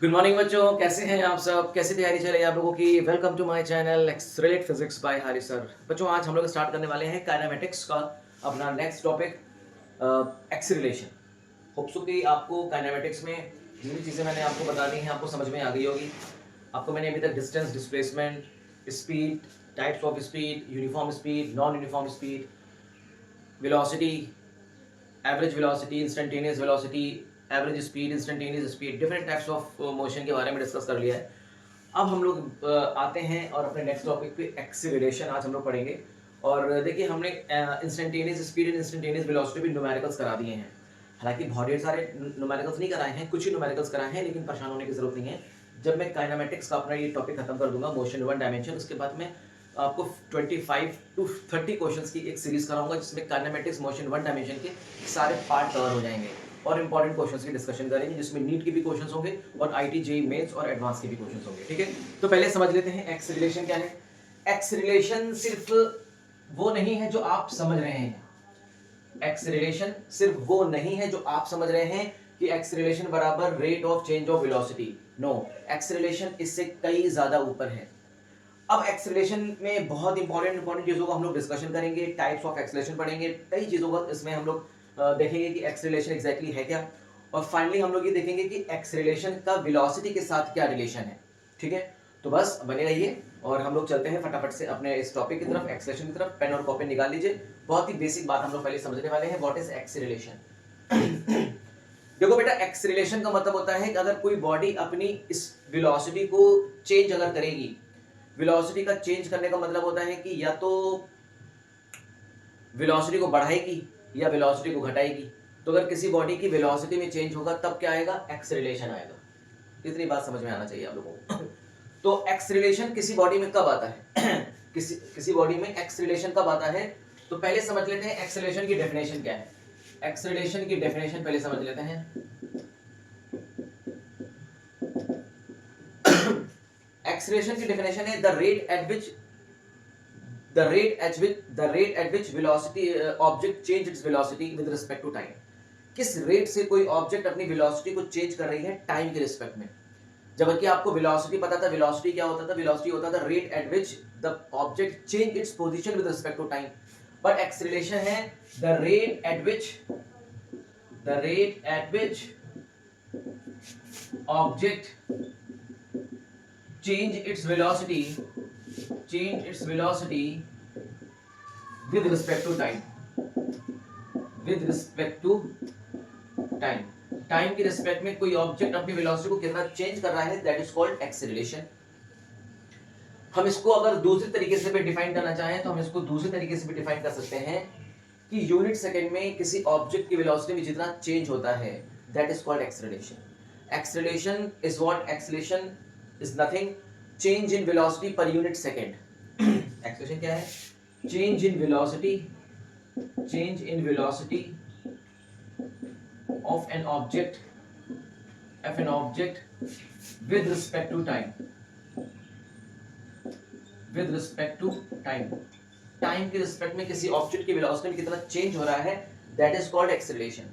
Good morning बच्चों, कैसे हैं आप सब? कैसी तैयारी चल रही है आप लोगों की? Welcome to my channel accelerate physics by Hari sir. बच्चों, आज हम लोग स्टार्ट करने वाले हैं काइनेमेटिक्स का अपना next topic acceleration. Hope so कि आपको काइनेमेटिक्स में जितनी चीज़ें मैंने आपको बता दी हैं आपको समझ में आ गई होगी। आपको मैंने अभी तक distance, displacement, speed, types of speed, uniform speed, non uniform speed, velocity, average velocity, instantaneous velocity, average speed, instantaneous speed, different types of motion के बारे में डिस्कस कर लिया है। अब हम लोग आते हैं और अपने नेक्स्ट टॉपिक पे एक्सीलरेशन आज हम लोग पढ़ेंगे। और देखिए, हमने instantaneous speed and instantaneous velocity भी न्यूमेरिकल्स करा दिए हैं। हालांकि बहुत ढेर सारे न्यूमेरिकल्स नहीं कराए हैं, कुछ ही न्यूमेरिकल्स कराए हैं, लेकिन परेशान होने की जरूरत नहीं है। जब मैं काइनेमेटिक्स का अपना ये टॉपिक खत्म कर दूंगा, मोशन वन डायमेंशन, उसके बाद मैं आपको 25 टू 30 क्वेश्चंस की एक सीरीज कराऊंगा जिसमें काइनेमेटिक्स मोशन वन डायमेंशन के सारे पार्ट कवर हो जाएंगे और इंपॉर्टेंट क्वेश्चंस की डिस्कशन करेंगे, जिसमें नीट के भी क्वेश्चंस होंगे और आईटी जेईई मेंस और एडवांस के भी क्वेश्चंस होंगे। ठीक है, तो पहले समझ लेते हैं एक्सीलरेशन क्या है। एक्सीलरेशन सिर्फ वो नहीं है जो आप समझ रहे हैं। एक्सीलरेशन सिर्फ वो नहीं है जो आप समझ रहे हैं कि एक्सीलरेशन बराबर rate of change of velocity. No, acceleration इससे कई ज्यादा ऊपर है। अब एक्सेलरेशन में बहुत इंपॉर्टेंट चीजों को हम लोग डिस्कशन करेंगे, टाइप्स ऑफ एक्सेलरेशन पढ़ेंगे, कई चीजों का इसमें हम लोग देखेंगे कि एक्सेलरेशन एग्जैक्टली है क्या। और फाइनली हम लोग ये देखेंगे कि एक्सेलरेशन का वेलोसिटी के साथ क्या रिलेशन है। ठीक है, तो बस बने रहिए और हम लोग चलते हैं फटाफट से अपने इस टॉपिक की तरफ, एक्सेलरेशन की तरफ। पेन और कॉपी निकाल लीजिए। बहुत ही बेसिक बात हम लोग पहले समझने वाले हैं, व्हाट इज एक्सेलरेशन। देखो बेटा, एक्सेलरेशन का मतलब होता है कि अगर कोई बॉडी अपनी इस वेलोसिटी को चेंज अगर करेगी, वेलोसिटी का चेंज करने का मतलब होता है कि या तो वेलोसिटी को बढ़ाएगी या वेलोसिटी को घटाएगी। तो अगर किसी बॉडी की वेलोसिटी में चेंज होगा तब क्या आएगा? एक्सेलरेशन आएगा। इतनी बात समझ में आना चाहिए आप लोगों को। तो एक्सेलरेशन किसी बॉडी में कब आता है? किसी बॉडी में एक्सेलरेशन कब आता है? तो पहले समझ लेते हैं एक्सेलरेशन की डेफिनेशन क्या है। एक्सेलरेशन की डेफिनेशन पहले समझ लेते हैं। एक्सेलरेशन की डेफिनेशन है the rate at which velocity object change its velocity with respect to time. किस रेट से कोई ऑब्जेक्ट अपनी वेलोसिटी को चेंज कर रही है टाइम के रिस्पेक्ट में। जबकि आपको वेलोसिटी पता था, वेलोसिटी क्या होता था? वेलोसिटी होता था rate at which the object change its position with respect to time. But acceleration है the rate at which object change its velocity with respect to time time की रिस्पेक्ट में कोई ऑब्जेक्ट अपनी वेलोसिटी को कितना change कर रहा है, दैट इज कॉल्ड एक्सेलरेशन। हम इसको अगर दूसरे तरीके से भी डिफाइन करना चाहें तो हम इसको दूसरे तरीके से भी डिफाइन कर सकते हैं कि यूनिट सेकंड में किसी ऑब्जेक्ट की वेलोसिटी में जितना चेंज होता है, that is called acceleration. Acceleration is nothing, change in velocity per unit second. Acceleration क्या है? change in velocity of an object with respect to time time के रिस्पेक्ट में किसी ऑब्जेक्ट की वेलोसिटी में कितना चेंज हो रहा है, that is called acceleration.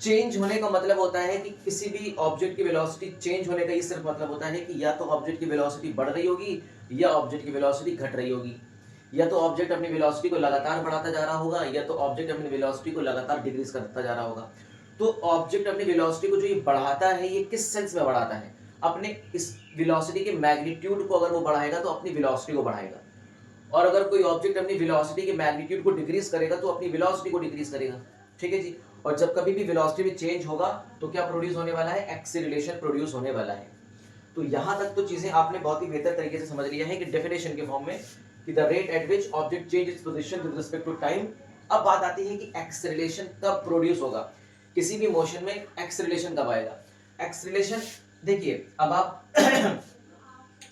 Change होने का मतलब होता है कि किसी भी ऑब्जेक्ट की वेलोसिटी चेंज होने का ये सिर्फ मतलब होता है कि या तो ऑब्जेक्ट की वेलोसिटी बढ़ रही होगी या ऑब्जेक्ट की वेलोसिटी घट रही होगी। या तो ऑब्जेक्ट अपनी वेलोसिटी को लगातार बढ़ाता जा रहा होगा या तो ऑब्जेक्ट अपनी वेलोसिटी को लगातार डिक्रीज करता जा रहा होगा। तो ऑब्जेक्ट अपनी वेलोसिटी को जो ये बढ़ाता है, ये किस सेंस में बढ़ाता है? अपने इस वेलोसिटी के मैग्नीट्यूड को अगर वो बढ़ाएगा तो अपनी वेलोसिटी को बढ़ाएगा, और अगर कोई ऑब्जेक्ट अपनी वेलोसिटी के मैग्नीट्यूड को डिक्रीज करेगा तो अपनी वेलोसिटी को डिक्रीज करेगा। ठीक है जी। और जब कभी भी वेलोसिटी में चेंज होगा तो क्या प्रोड्यूस होने वाला है? एक्सेलरेशन प्रोड्यूस होने वाला है। तो यहां तक तो चीजें आपने बहुत ही बेहतर तरीके से समझ लिया है कि डेफिनेशन के फॉर्म में कि the rate at which object change its position with respect to time. अब बात आती है कि एक्सेलरेशन कब प्रोड्यूस होगा, किसी भी मोशन में एक्सेलरेशन कब आएगा। एक्सेलरेशन देखिए, अब आप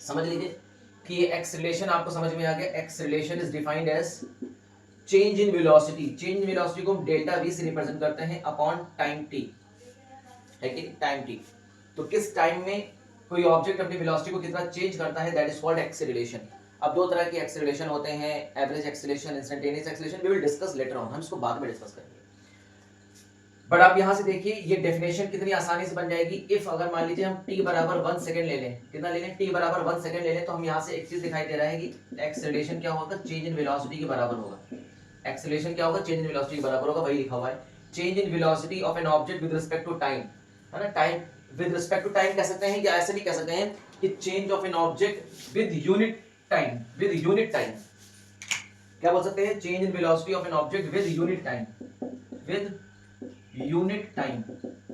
समझ लीजिए कि ये एक्सेलरेशन आपको समझ में आ गया। Acceleration is defined as change in velocity. Change in velocity को हम डेल्टा वी से रिप्रेजेंट करते हैं अपॉन टाइम टी, है कि टाइम टी। तो किस टाइम में कोई ऑब्जेक्ट अपनी वेलोसिटी को कितना चेंज करता है, दैट इज कॉल्ड एक्सेलरेशन। अब दो तरह के एक्सेलरेशन होते हैं, average acceleration, instantaneous acceleration. We will discuss later on, हम इसको बाद में डिस्कस करेंगे। बट आप यहाँ से देखिए ये डेफिनेशन कितनी आसानी से बन जाएगी। इफ अगर मान लीजिए हम t बराबर 1 सेकंड ले लें, कितना ले लें, t बराबर 1 सेकंड ले लें, तो हम यहाँ से एक चीज दिखाई दे रहा है कि एक्सेलरेशन क्या होगा, चेंज इन वेलोसिटी के बराबर होगा। एक्सेलरेशन क्या होगा, चेंज इन वेलोसिटी के बराबर होगा, वही लिखा हुआ है, change in velocity of an object with respect to time, है ना। Time with respect to time कह सकते हैं या ऐसे भी कह सकते हैं कि change of an object with unit time, with unit time. क्या बोल सकते हैं, change in velocity of an object with unit time, with unit time.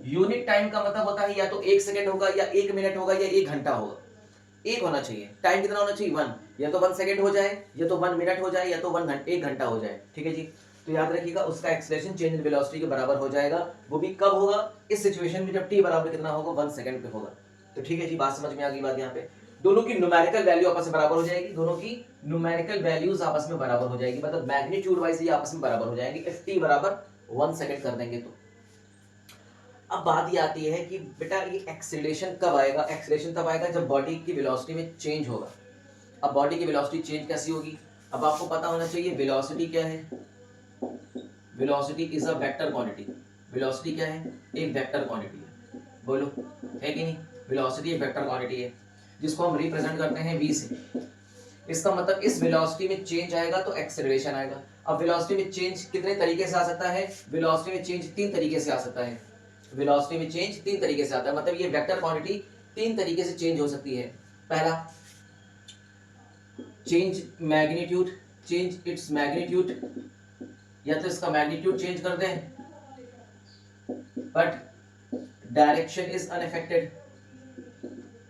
Unit time का मतलब होता है या तो 1 सेकंड होगा या 1 मिनट होगा या 1 घंटा होगा, एक होना चाहिए। टाइम कितना होना चाहिए, 1, या तो 1 सेकंड हो जाए, या तो 1 मिनट हो जाए, या तो 1 घंटा हो जाए, ठीक है जी। तो याद रखिएगा उसका एक्सेलरेशन चेंज इन वेलोसिटी के बराबर हो जाएगा। वो भी कब होगा, इस सिचुएशन में जब t बराबर कितना होगा, 1 सेकंड पे होगा। तो ठीक है जी, बात समझ में आ गई। बात यहाँ पे दोनों की न्यूमेरिकल वैल्यू आपस में बराबर हो जाएगी, दोनों की न्यूमेरिकल वैल्यूज आपस में बराबर हो जाएगी, मतलब मैग्नीट्यूड वाइज ये आपस में बराबर हो जाएंगे इफ t बराबर 1 सेकंड कर देंगे तो। अब बात ये आती है कि बेटा ये एक्सेलरेशन कब आएगा, एक्सेलरेशन तब आएगा जब बॉडी की वेलोसिटी में चेंज होगा। अब बॉडी की वेलोसिटी चेंज कैसी होगी, अब आपको पता होना चाहिए वेलोसिटी क्या है, velocity is a vector quantity. Velocity क्या है, एक वेक्टर क्वांटिटी है, बोलो है कि नहीं, वेलोसिटी एक वेक्टर क्वांटिटी है जिसको हम रिप्रेजेंट करते हैं v से। इसका मतलब इस वेलोसिटी में चेंज आएगा तो एक्सेलरेशन आएगा। अब वेलोसिटी में चेंज कितने तरीके से आ सकता है, वेलोसिटी में चेंज 3 तरीके से आ सकता है। वेलोसिटी में चेंज 3 तरीके से आता है, मतलब ये वेक्टर क्वांटिटी 3 तरीके से चेंज हो सकती है। पहला, change magnitude, change its magnitude, या तो इसका मैग्नीट्यूड चेंज कर दें but direction is unaffected,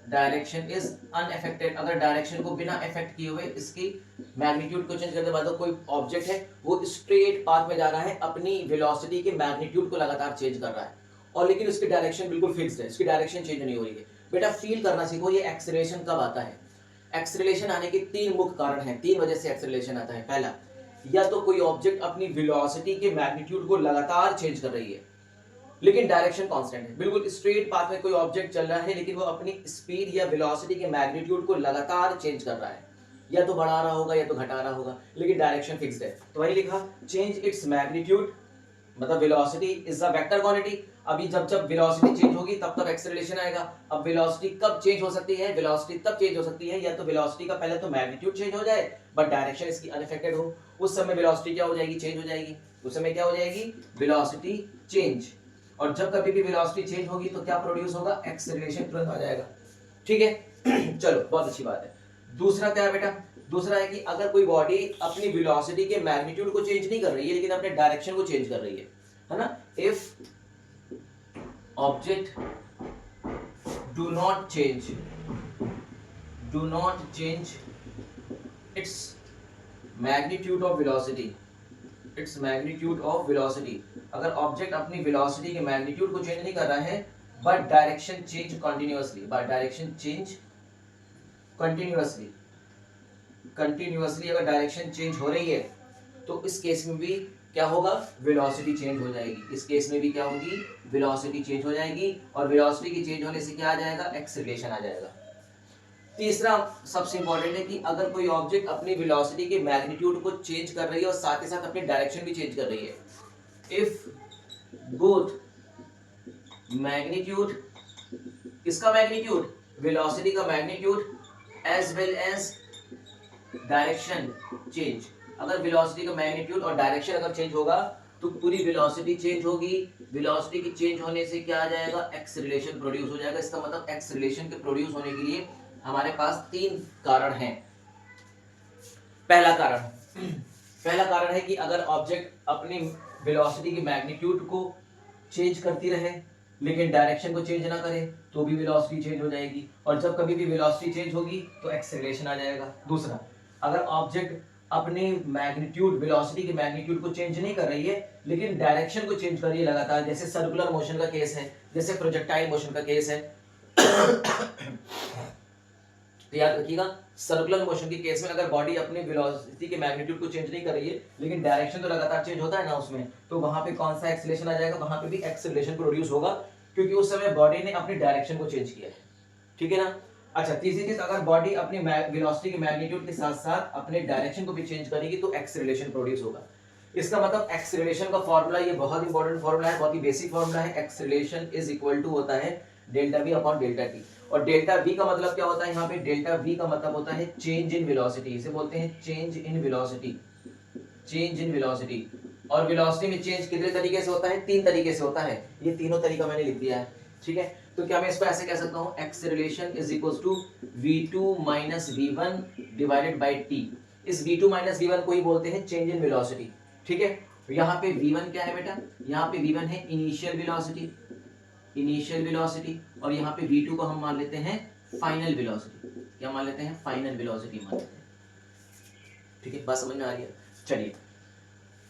direction is unaffected. अगर डायरेक्शन को बिना इफेक्ट किए हुए इसकी मैग्नीट्यूड को चेंज करने के बाद कोई ऑब्जेक्ट है वो स्ट्रेट पाथ में जा रहा है, अपनी वेलोसिटी के मैग्नीट्यूड को लगातार चेंज कर रहा है और लेकिन उसकी डायरेक्शन बिल्कुल फिक्स्ड है, इसकी डायरेक्शन चेंज नहीं हो रही है। बेटा फील करना सीखो ये एक्सेलरेशन कब आता है। एक्सेलरेशन आने के 3 मुख्य कारण हैं, 3 वजह से एक्सेलरेशन आता है। पहला, या तो कोई ऑब्जेक्ट अपनी वेलोसिटी के मैग्नीट्यूड को लगातार चेंज कर रही है लेकिन डायरेक्शन कांस्टेंट है, बिल्कुल स्ट्रेट पाथ में कोई ऑब्जेक्ट चल रहा है लेकिन वो अपनी स्पीड या वेलोसिटी के मैग्नीट्यूड को लगातार चेंज कर रहा है, या तो बढ़ा रहा होगा या तो घटा रहा होगा लेकिन डायरेक्शन फिक्स्ड है। तो वही लिखा, चेंज इट्स मैग्नीट्यूड, मतलब velocity is a vector quantity. अभी जब जब वेलोसिटी चेंज होगी तब तब एक्सेलरेशन आएगा। अब वेलोसिटी कब चेंज हो सकती है, वेलोसिटी तब चेंज हो सकती है या तो वेलोसिटी का पहले तो मैग्नीट्यूड चेंज हो जाए बट डायरेक्शन इसकी अनअफेक्टेड हो, उस समय वेलोसिटी क्या हो जाएगी, चेंज हो जाएगी, उस समय क्या हो जाएगी, वेलोसिटी चेंज। और जब कभी भी वेलोसिटी चेंज होगी तो क्या प्रोड्यूस होगा, एक्सेलरेशन तुरंत आ जाएगा, ठीक है। चलो बहुत अच्छी बात है। दूसरा क्या है बेटा, दूसरा है कि अगर कोई बॉडी अपनी वेलोसिटी के मैग्नीट्यूड को चेंज नहीं कर रही है लेकिन अपने डायरेक्शन को चेंज कर रही है ना। If object do not change its magnitude of velocity, its magnitude of velocity, अगर ऑब्जेक्ट अपनी वेलोसिटी के मैग्नीट्यूड को चेंज नहीं कर रहा है but direction change continuously, but direction change continuously अगर डायरेक्शन चेंज हो रही है तो इस केस में भी क्या होगा, वेलोसिटी चेंज हो जाएगी। इस केस में भी क्या होगी, वेलोसिटी चेंज हो जाएगी और वेलोसिटी की चेंज होने से क्या आ जाएगा, एक्सेलरेशन आ जाएगा। तीसरा सबसे इंपॉर्टेंट है कि अगर कोई ऑब्जेक्ट अपनी वेलोसिटी के मैग्नीट्यूड को चेंज कर रही है और साथ ही साथ अपनी डायरेक्शन भी चेंज कर रही है, इफ बोथ मैग्नीट्यूड, इसका मैग्नीट्यूड, वेलोसिटी का magnitude as well as direction change, अगर वेलोसिटी का मैग्नीट्यूड और डायरेक्शन अगर चेंज होगा तो पूरी वेलोसिटी चेंज होगी। वेलोसिटी की चेंज होने से क्या आ जाएगा, एक्सेलरेशन प्रोड्यूस हो जाएगा। इसका मतलब एक्सेलरेशन के प्रोड्यूस होने के लिए हमारे पास 3 कारण हैं। पहला कारण है कि अगर ऑब्जेक्ट अपनी वेलोसिटी की मैग्नीट्यूड को चेंज करती रहे लेकिन डायरेक्शन को चेंज ना करे तो भी वेलोसिटी चेंज हो जाएगी और जब कभी भी वेलोसिटी चेंज होगी तो एक्सेलरेशन आ जाएगा। दूसरा, अगर ऑब्जेक्ट अपने मैग्नीट्यूड, वेलोसिटी के मैग्नीट्यूड को चेंज नहीं कर रही है लेकिन डायरेक्शन को चेंज कर रही है लगातार, जैसे सर्कुलर मोशन का केस है, जैसे प्रोजेक्टाइल मोशन का केस है तो याद रखिएगा सर्कुलर मोशन के केस में अगर बॉडी अपने वेलोसिटी के मैग्नीट्यूड को चेंज नहीं कर रही है लेकिन डायरेक्शन तो लगातार चेंज होता है ना उसमें, तो वहां पे कौन सा एक्सेलरेशन आ जाएगा, वहां पे भी एक्सेलरेशन प्रोड्यूस होगा क्योंकि उस समय बॉडी ने अपनी डायरेक्शन को चेंज किया है, ठीक है ना। अच्छा, तीसरी चीज, अगर बॉडी अपनी वेलोसिटी के मैग्नीट्यूड के साथ साथ अपने डायरेक्शन को भी चेंज करेगी तो एक्सेलरेशन प्रोड्यूस होगा। इसका मतलब एक्सेलरेशन का फॉर्मूला, ये बहुत इंपॉर्टेंट फॉर्मूला है, बहुत ही बेसिक फॉर्मूला है। एक्सेलरेशन इज इक्वल टू होता है delta we upon delta T. और डेल्टा वी का मतलब क्या होता है यहाँ पे, डेल्टा वी का मतलब होता है चेंज इन वेलोसिटी, इसे बोलते हैं change in velocity, change in velocity. और वेलोसिटी में चेंज कितने तरीके से होता है, 3 तरीके से होता है, ये तीनों तरीका मैंने लिख दिया है, ठीक है। तो क्या मैं इसको ऐसे कह सकता हूँ, acceleration is equal to v2 minus v1 divided by t। इस v2 माइनस v1 को ही बोलते हैं चेंज इन वेलोसिटी, ठीक है। यहाँ पे v1 क्या है बेटा, यहाँ पे v1 है इनिशियल वेलोसिटी, इनिशियल वेलोसिटी, और यहाँ पे v2 को हम मान लेते हैं फाइनल वेलोसिटी। क्या मान लेते हैं, फाइनल वेलोसिटी मान लेते हैं, ठीक है। बात समझ में आ रही है? चलिए,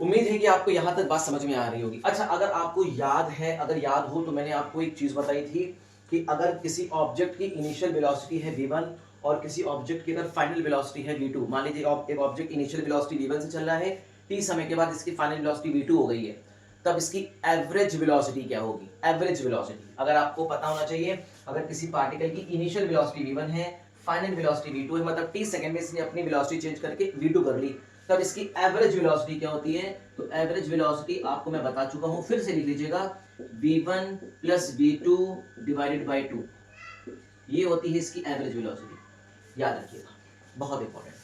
उम्मीद है कि आपको यहां तक बात समझ में आ रही होगी। अच्छा, अगर आपको याद है, अगर याद हो तो मैंने आपको एक चीज बताई थी कि अगर किसी ऑब्जेक्ट की इनिशियल वेलोसिटी है v1 और किसी ऑब्जेक्ट की अगर फाइनल वेलोसिटी है v2, मान लीजिए एक ऑब्जेक्ट इनिशियल वेलोसिटी v1 से चल रहा है, t समय के बाद इसकी फाइनल वेलोसिटी v2 हो गई है, तब इसकी एवरेज वेलोसिटी क्या होगी, एवरेज वेलोसिटी अगर आपको पता होना चाहिए। अगर किसी पार्टिकल की इनिशियल वेलोसिटी v1 है, फाइनल वेलोसिटी v2 है, मतलब t सेकंड में इसने अपनी वेलोसिटी चेंज करके v2 कर ली, तब इसकी एवरेज वेलोसिटी क्या होती है। तो एवरेज वेलोसिटी आपको मैं बता चुका हूं, फिर से लिख लीजिएगा, v1 plus v2 divided by 2, ये होती है इसकी एवरेज वेलोसिटी, याद रखिएगा, बहुत इंपॉर्टेंट।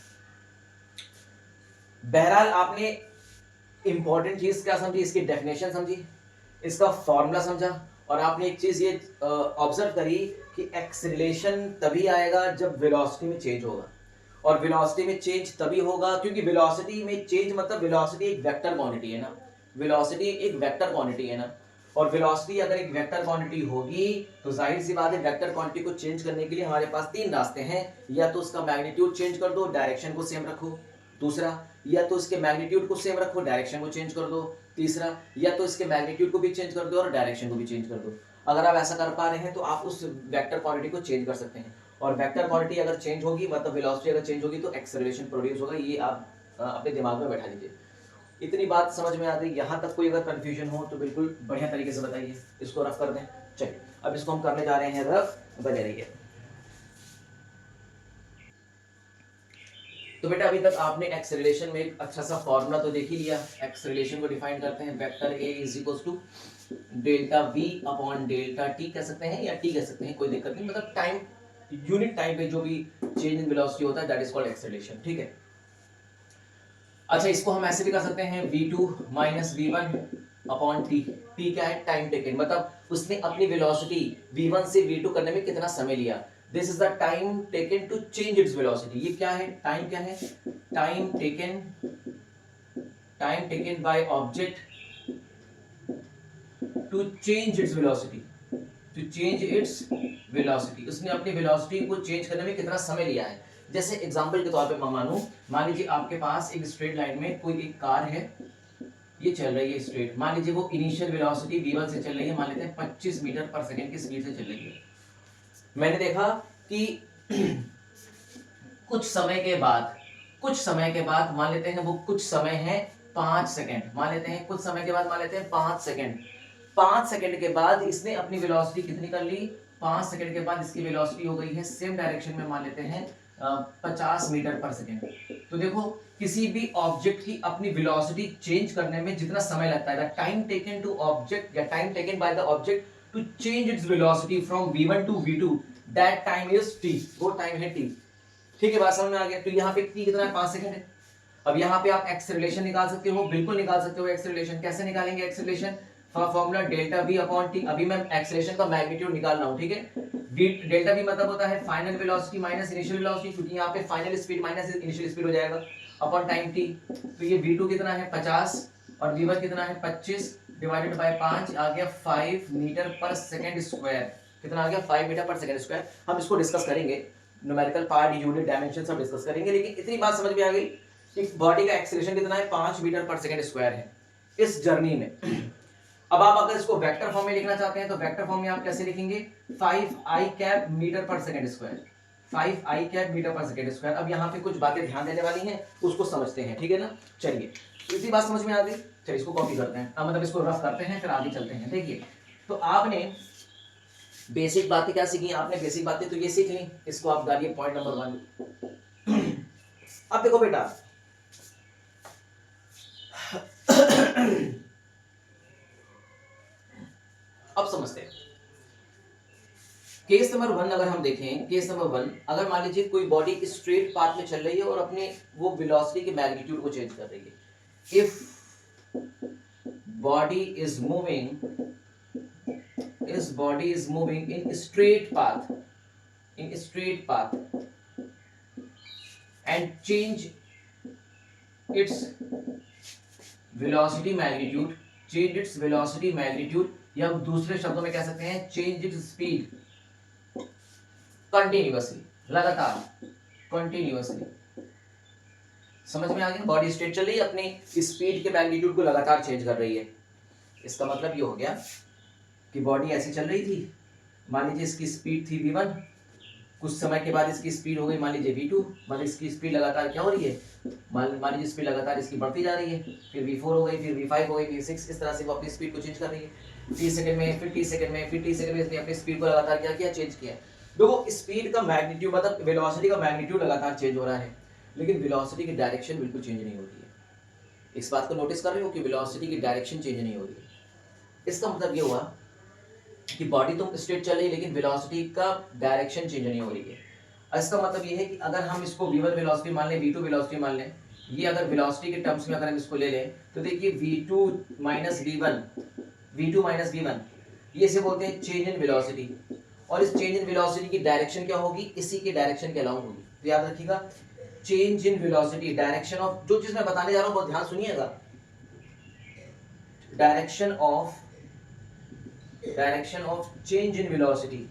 बहरहाल आपने इंपॉर्टेंट चीज क्या समझी, इसकी डेफिनेशन समझी, इसका फॉर्मूला समझा, और आपने एक चीज ये ऑब्जर्व करी कि एक्सेलरेशन तभी आएगा जब वेलोसिटी में चेंज होगा, और वेलोसिटी में चेंज तभी होगा क्योंकि वेलोसिटी में चेंज मतलब वेलोसिटी एक वेक्टर क्वांटिटी है ना, वेलोसिटी एक वेक्टर क्वांटिटी है ना, और वेलोसिटी अगर एक वेक्टर क्वांटिटी होगी तो जाहिर सी बात है वेक्टर क्वांटिटी को चेंज करने के लिए हमारे पास 3 रास्ते हैं, या तो उसका मैग्नीट्यूड चेंज कर दो, डायरेक्शन को सेम रखो, दूसरा या तो इसके मैग्नीट्यूड को सेम रखो, डायरेक्शन को चेंज कर दो, तीसरा या तो इसके मैग्नीट्यूड को भी चेंज कर दो और डायरेक्शन को भी चेंज कर दो। अगर आप ऐसा कर पा रहे हैं तो आप उस वेक्टर क्वांटिटी को चेंज कर सकते हैं, और वेक्टर क्वांटिटी अगर चेंज होगी मतलब वेलोसिटी अगर चेंज होगी तो एक्सेलरेशन प्रोड्यूस होगा, ये आप अपने दिमाग में बैठा लीजिए। इतनी बात समझ में आ गई? यहाँ तक कोई अगर कंफ्यूजन हो तो बिल्कुल बढ़िया तरीके से बताइए, इसको रफ कर दें। चलिए अब इसको हम करने जा रहे हैं रफ, बने रहिए। तो बेटा अभी तक आपने एक्सेलरेशन में एक अच्छा सा फॉर्मूला तो देख ही लिया। एक्सेलरेशन को डिफाइन करते हैं vector a is equal to delta v upon delta t कह सकते हैं या t कह सकते हैं, कोई दिक्कत नहीं, मतलब टाइम यूनिट टाइम पे जो भी चेंज इन वेलोसिटी होता है दैट इज कॉल्ड एक्सेलरेशन, ठीक है। अच्छा, इसको हम ऐसे भी कर सकते हैं v2 minus v1 upon t। t क्या है, टाइम टेकन, मतलब उसने अपनी वेलोसिटी v1 से v2 करने में कितना समय लिया। This is the time taken to change its velocity. ये क्या है, टाइम क्या है, time taken by object to change its velocity, to change its velocity. उसने अपनी वेलोसिटी को चेंज करने में कितना समय लिया है। जैसे एग्जांपल के तौर पे मान लीजिए आपके पास एक स्ट्रेट लाइन में कोई एक कार है, ये चल रही है स्ट्रेट, मान लीजिए वो इनिशियल वेलोसिटी v1 से चल रही है, मान लेते हैं 25 मीटर पर सेकंड की स्पीड से चल रही है। मैंने देखा कि कुछ समय के बाद मान लेते हैं वो कुछ समय है 5 सेकंड, मान लेते हैं कुछ समय के बाद, मान लेते हैं 5 सेकंड। 5 सेकंड के बाद इसने अपनी वेलोसिटी कितनी कर ली, 5 सेकंड के बाद इसकी वेलोसिटी हो गई है सेम डायरेक्शन में, मान लेते हैं 50 मीटर पर सेकंड। तो देखो किसी भी ऑब्जेक्ट की अपनी वेलोसिटी चेंज करने में जितना समय लगता है, टाइम टेकन टू ऑब्जेक्ट या time taken by the object to change its velocity from v1 to v2, that time is t, वो टाइम है t, ठीक है। बात समझ में आ गया। तो यहाँ पे t कितना है, 5 सेकंड है। अब यहाँ पे आप एक्सेलरेशन निकाल सकते हो, बिल्कुल निकाल सकते हो। एक्सेलरेशन कैसे निकालेंगे, acceleration formula delta v upon t। अभी मैं एक्सेलरेशन का मैग्नीट्यूड निकाल रहा हूँ, ठीक है। डेल्टा v मतलब होता है final velocity minus initial velocity, क्योंकि यहाँ पे final speed minus initial speed हो जाएगा, अपॉन टाइम t। तो ये v2 कितना है 50 और v1 कितना है 25 डिवाइडेड बाय 5 आ गया 5 मीटर पर सेकंड स्क्वायर। कितना आ गया, 5 मीटर पर सेकंड स्क्वायर। हम इसको डिस्कस करेंगे, न्यूमेरिकल पार्ट, यूनिट, डायमेंशन सब डिस्कस करेंगे, लेकिन इतनी बात समझ में आ गई कि बॉडी का एक्सेलरेशन कितना है, 5 मीटर पर सेकंड स्क्वायर है इस जर्नी में। अब आप अगर इसको वेक्टर फॉर्म में लिखना चाहते हैं तो वेक्टर फॉर्म में आप कैसे लिखेंगे, 5i कैप मीटर पर second square, 5i cap meter पर सेकंड स्क्वायर। अब यहाँ पे कुछ बातें ध्यान देने वाली हैं, उसको समझते हैं, ठीक है ना। चलिए इसी बात समझ में आ गई। चलिए इसको कॉपी करते हैं, मतलब इसको रफ करते हैं, फिर आगे चलते हैं। देखिए तो आपने बेसिक बातें क्या सीखी, आपने बेसिक बातें तो ये सीख ली, इसको आप डालिए पॉइंट नंबर 1। अब देखो बेटा अब समझते हैं केस नंबर 1। अगर हम देखें केस नंबर 1, अगर मान लीजिए कोई बॉडी स्ट्रेट पाथ में चल रही है और अपने वो वेलोसिटी के मैग्नीट्यूड को चेंज कर रही है। If body is moving in straight path and change its velocity magnitude, या हम दूसरे शब्दों में कह सकते हैं चेंज इट्स स्पीड कंटिन्यूअसली, लगातार कंटिन्यूअसली। समझ में आ गया? बॉडी स्ट्रेट चल रही है, अपनी स्पीड के मैग्नीट्यूड को लगातार चेंज कर रही है। इसका मतलब ये हो गया कि बॉडी ऐसी चल रही थी, मान लीजिए इसकी स्पीड थी v1, कुछ समय के बाद इसकी स्पीड हो गई मान लीजिए v2, मान इसकी स्पीड लगातार क्या हो रही है, मान लीजिए स्पीड लगातार इसकी बढ़ती जा रही है, फिर v4 हो गई, फिर v5 हो गई, v6, इस तरह से वो अपनी स्पीड को चेंज कर रही है। 30 सेकंड में, फिर 30 सेकंड में, फिर 30 सेकंड में इसने अपनी स्पीड को लगातार क्या किया, चेंज किया। देखो स्पीड का मैग्नीट्यूड मतलब वेलोसिटी का मैग्नीट्यूड लगातार चेंज हो रहा है, लेकिन वेलोसिटी की डायरेक्शन बिल्कुल चेंज नहीं हो रही है। इस बात को नोटिस कर रहे हो कि वेलोसिटी की डायरेक्शन चेंज नहीं हो रही है। इसका मतलब ये हुआ कि बॉडी तो स्ट्रेट चल रही है लेकिन वेलोसिटी का डायरेक्शन चेंज नहीं हो रही है। इसका मतलब ये है कि अगर हम इसको v1 वेलोसिटी मान लें, v2 वेलोसिटी मान लें, ये अगर वेलोसिटी के टर्म्स में अगर हम इसको ले लें तो देखिए v2 माइनस v1 ये से बोलते हैं चेंज इन वेलोसिटी, और इस चेंज इन वेलोसिटी की डायरेक्शन क्या होगी, इसी के डायरेक्शन के अलाउंग होगी। तो याद रखिएगा change in velocity, direction of, जो चीज मैं बताने जा रहा हूं बहुत ध्यान सुनिएगा, direction of change in velocity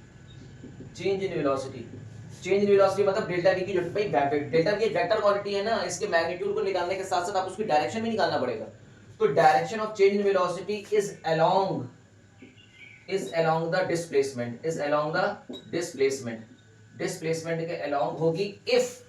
मतलब डेल्टा वी की जो भाई डेल्टा वी वेक्टर क्वांटिटी है ना, इसके मैग्नीट्यूड को निकालने के साथ साथ आप उसकी डायरेक्शन भी निकालना पड़ेगा। तो direction of change in velocity is along the displacement के अलोंग होगी इफ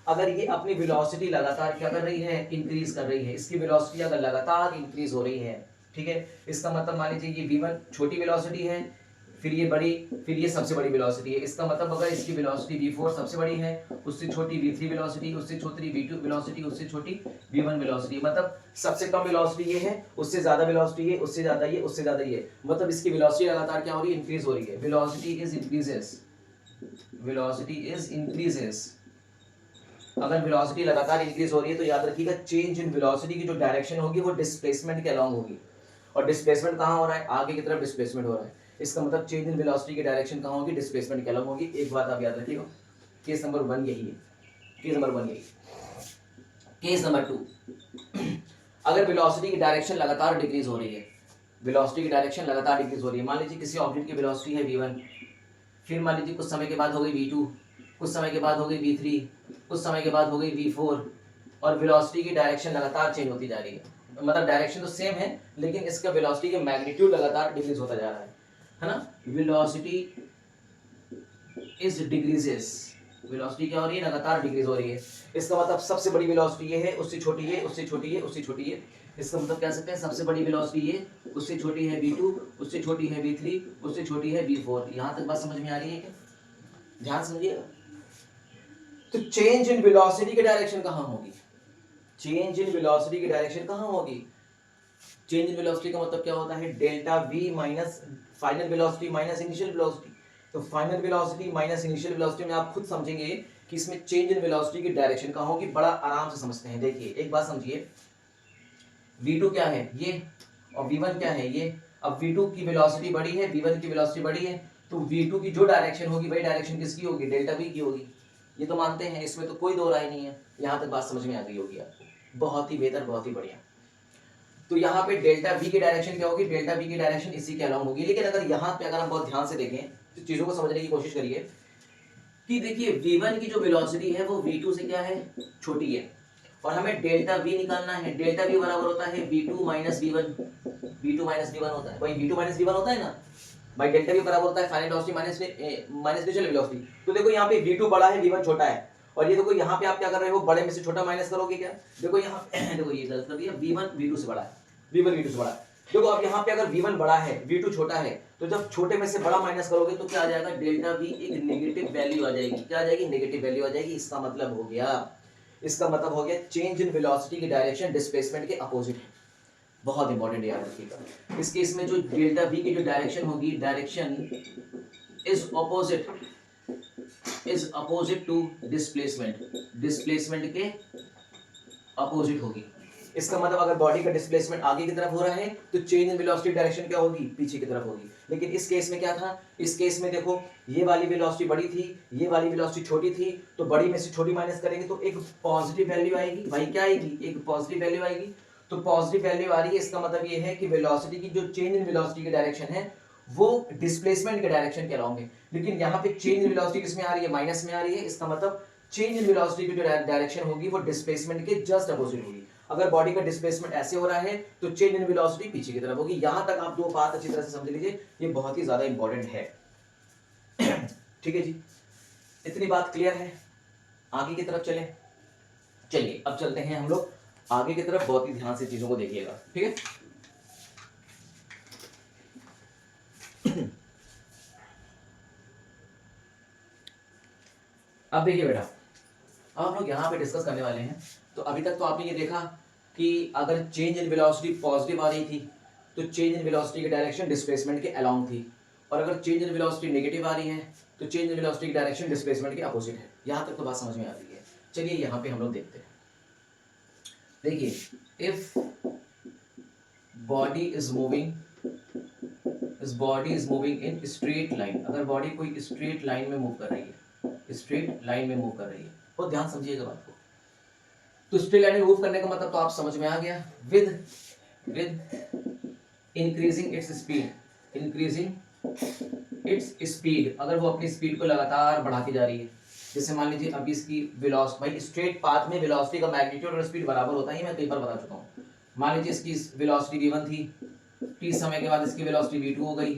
अगर ये अपनी वेलोसिटी लगातार क्या कर रही है, इंक्रीज कर रही है। इसकी वेलोसिटी अगर लगातार इंक्रीज हो रही है, ठीक है, इसका मतलब मान लीजिए ये v1 छोटी वेलोसिटी है, फिर ये बड़ी, फिर ये सबसे बड़ी वेलोसिटी है। इसका मतलब अगर इसकी वेलोसिटी v4 सबसे बड़ी है, उससे छोटी v3 वेलोसिटी, उससे छोटी v2 वेलोसिटी, उससे छोटी v1 वेलोसिटी, मतलब सबसे कम वेलोसिटी ये है, उससे ज्यादा वेलोसिटी ये, उससे ज्यादा ये, उससे ज्यादा ये, मतलब इसकी वेलोसिटी लगातार क्या हो रही है, इंक्रीज हो रही है। Velocity is increases. अगर वेलोसिटी लगातार इंक्रीज हो रही है तो याद रखिएगा चेंज इन वेलोसिटी की जो डायरेक्शन होगी वो डिस्प्लेसमेंट के अलोंग होगी, और डिस्प्लेसमेंट कहाँ हो रहा है, आगे की तरफ डिस्प्लेसमेंट हो रहा है। इसका मतलब चेंज इन वेलोसिटी की डायरेक्शन कहाँ होगी, डिस्प्लेसमेंट के अलोंग होगी। एक बात आप याद रखिएगा, केस नंबर 1 यही है, केस नंबर 2, अगर वेलोसिटी की डायरेक्शन लगातार डिक्रीज हो रही है, मान लीजिए किसी ऑब्जेक्ट की वेलोसिटी है v1, फिर मान लीजिए कुछ समय के बाद हो गई v2, कुछ समय के बाद हो गई v3, कुछ समय के बाद हो गई v4, और वेलोसिटी की डायरेक्शन लगातार चेंज होती जा रही है। मतलब डायरेक्शन तो सेम है लेकिन इसका वेलोसिटी का मैग्नीट्यूड लगातार डिक्रीज होता जा रहा है ना। वेलोसिटी इज डिक्रीजेस, वेलोसिटी क्या हो रही है, लगातार डिक्रीज हो रही है। इसका मतलब सबसे बड़ी वेलोसिटी ये है, उससे छोटी है, उससे छोटी है, उससे छोटी है। इसका मतलब कह सकते हैं सबसे बड़ी वेलोसिटी ये, उससे छोटी है v2, उससे छोटी है v3, उससे छोटी है v4। यहां तक बात समझ में आ रही है क्या? ध्यान समझिएगा। तो चेंज इन वेलोसिटी की डायरेक्शन कहां होगी, चेंज इन वेलोसिटी की डायरेक्शन कहां होगी? चेंज इन वेलोसिटी का मतलब क्या होता है, delta v minus final velocity minus initial velocity. तो final velocity minus initial velocity में आप खुद समझेंगे कि इसमें चेंज इन वेलोसिटी की डायरेक्शन कहां होगी, बड़ा आराम से समझते हैं। देखिए एक बात समझिए, v2 क्या है ये, और v1 क्या है ये। अब v2 की वेलोसिटी बड़ी है, v1 की वेलोसिटी बड़ी है, तो v2 की जो डायरेक्शन होगी वही डायरेक्शन किसकी होगी, डेल्टा v की होगी। ये तो मानते हैं, इसमें तो कोई दो राय नहीं है। यहां तक बात समझ में आ गई होगी आपको, बहुत ही बेहतर, बहुत ही बढ़िया। तो यहाँ पे डेल्टा v की डायरेक्शन क्या होगी, डेल्टा v की डायरेक्शन इसी के अलोंग होगी। लेकिन अगर यहाँ पे अगर हम बहुत ध्यान से देखें तो चीजों को समझने की कोशिश करिए कि देखिए v1 की जो वेलोसिटी है वो v2 से क्या है, छोटी है, और हमें डेल्टा v निकालना है। डेल्टा v बराबर होता है v2 माइनस v1, होता है भाई, v2 माइनस v1 होता है ना भाई। डेल्टा v बराबर होता है final velocity minus initial velocity. तो देखो यहाँ पे v2 बड़ा है, v1 छोटा है, और ये देखो यहाँ पे आप क्या कर रहे हो, बड़े में से छोटा माइनस करोगे क्या। देखो यहाँ देखो ये गलत कर दिया, v1 v2 से बड़ा है, v1 v2 से बड़ा है। देखो अब यहाँ पे अगर v1 बड़ा है, v2 छोटा है, तो जब छोटे में से बड़ा माइनस करोगे तो क्या आ जाएगा, डेल्टा v एक नेगेटिव वैल्यू आ जाएगी। क्या आ जाएगी, नेगेटिव वैल्यू आ जाएगी। इसका मतलब हो गया इसका मतलब हो गया चेंज इन वेलोसिटी की डायरेक्शन डिस्प्लेसमेंट के अपोजिट है। बहुत इंपॉर्टेंट याद रखिएगा। इस केस में जो डेल्टा v की जो डायरेक्शन होगी, direction is opposite to displacement के अपोजिट होगी। इसका मतलब अगर बॉडी का डिस्प्लेसमेंट आगे की तरफ हो रहा है तो चेंज इन वेलोसिटी डायरेक्शन क्या होगी, पीछे की तरफ होगी। लेकिन इस केस में क्या था, इस केस में देखो ये वाली वेलोसिटी बड़ी थी, ये वाली वेलोसिटी छोटी थी, तो बड़ी में से छोटी माइनस करेंगे तो एक पॉजिटिव वैल्यू आएगी। भाई क्या आएगी, एक पॉजिटिव वैल्यू आएगी। तो पॉजिटिव वैल्यू आ रही है, इसका मतलब ये है कि वेलोसिटी की जो चेंज इन वेलोसिटी की डायरेक्शन है वो डिस्प्लेसमेंट के डायरेक्शन के अलोंग है। लेकिन यहाँ पे चेंज इन वेलोसिटी किसमें आ रही है, माइनस में आ रही है। इसका मतलब चेंज इन वेलोसिटी की जो डायरेक्शन होगी वो डिस्प्लेसमेंट के जस्ट अपोजिट होगी। अगर बॉडी का डिस्प्लेसमेंट ऐसे हो रहा है तो चेंज इन वेलोसिटी पीछे की तरफ होगी। यहां तक आप दो बात अच्छी तरह से समझ लीजिए, ये बहुत ही ज्यादा इंपॉर्टेंट है। ठीक है जी, इतनी बात क्लियर है। आगे की तरफ चलें। चलिए अब चलते हैं हम लोग आगे की तरफ, बहुत ही ध्यान से चीजों को देखिएगा। ठीक है, अब देखिए बेटा, अब हम लोग यहाँ पे डिस्कस करने वाले हैं। तो अभी तक तो आपने ये देखा कि अगर चेंज इन वेलोसिटी पॉजिटिव आ रही थी तो चेंज इन वेलोसिटी की डायरेक्शन डिस्प्लेसमेंट के अलोंग थी, और अगर चेंज इन वेलोसिटी नेगेटिव आ रही है तो चेंज इन वेलोसिटी की डायरेक्शन डिस्प्लेसमेंट के अपोजिट है। यहाँ तक तो बात समझ में आ रही है। चलिए यहाँ पे हम लोग देखते हैं। देखिए, if body is moving in straight line, अगर बॉडी कोई स्ट्रेट लाइन में मूव कर रही है, स्ट्रेट लाइन में मूव कर रही है, बहुत ध्यान समझिएगा बात को। तो स्ट्रेट लाइन में मूव करने का मतलब तो आप समझ में आ गया, विद इंक्रीजिंग इट्स स्पीड, अगर वो अपनी स्पीड को लगातार बढ़ाती जा रही है। जैसे मान लीजिए अभी इसकी वेलोसिटी, भाई स्ट्रेट पाथ में वेलोसिटी का मैग्नीट्यूड और स्पीड बराबर होता है, मैं कई बार बता चुका हूँ। मान लीजिए इसकी वेलोसिटी v1 थी, t समय के बाद इसकी वेलोसिटी v2 हो गई,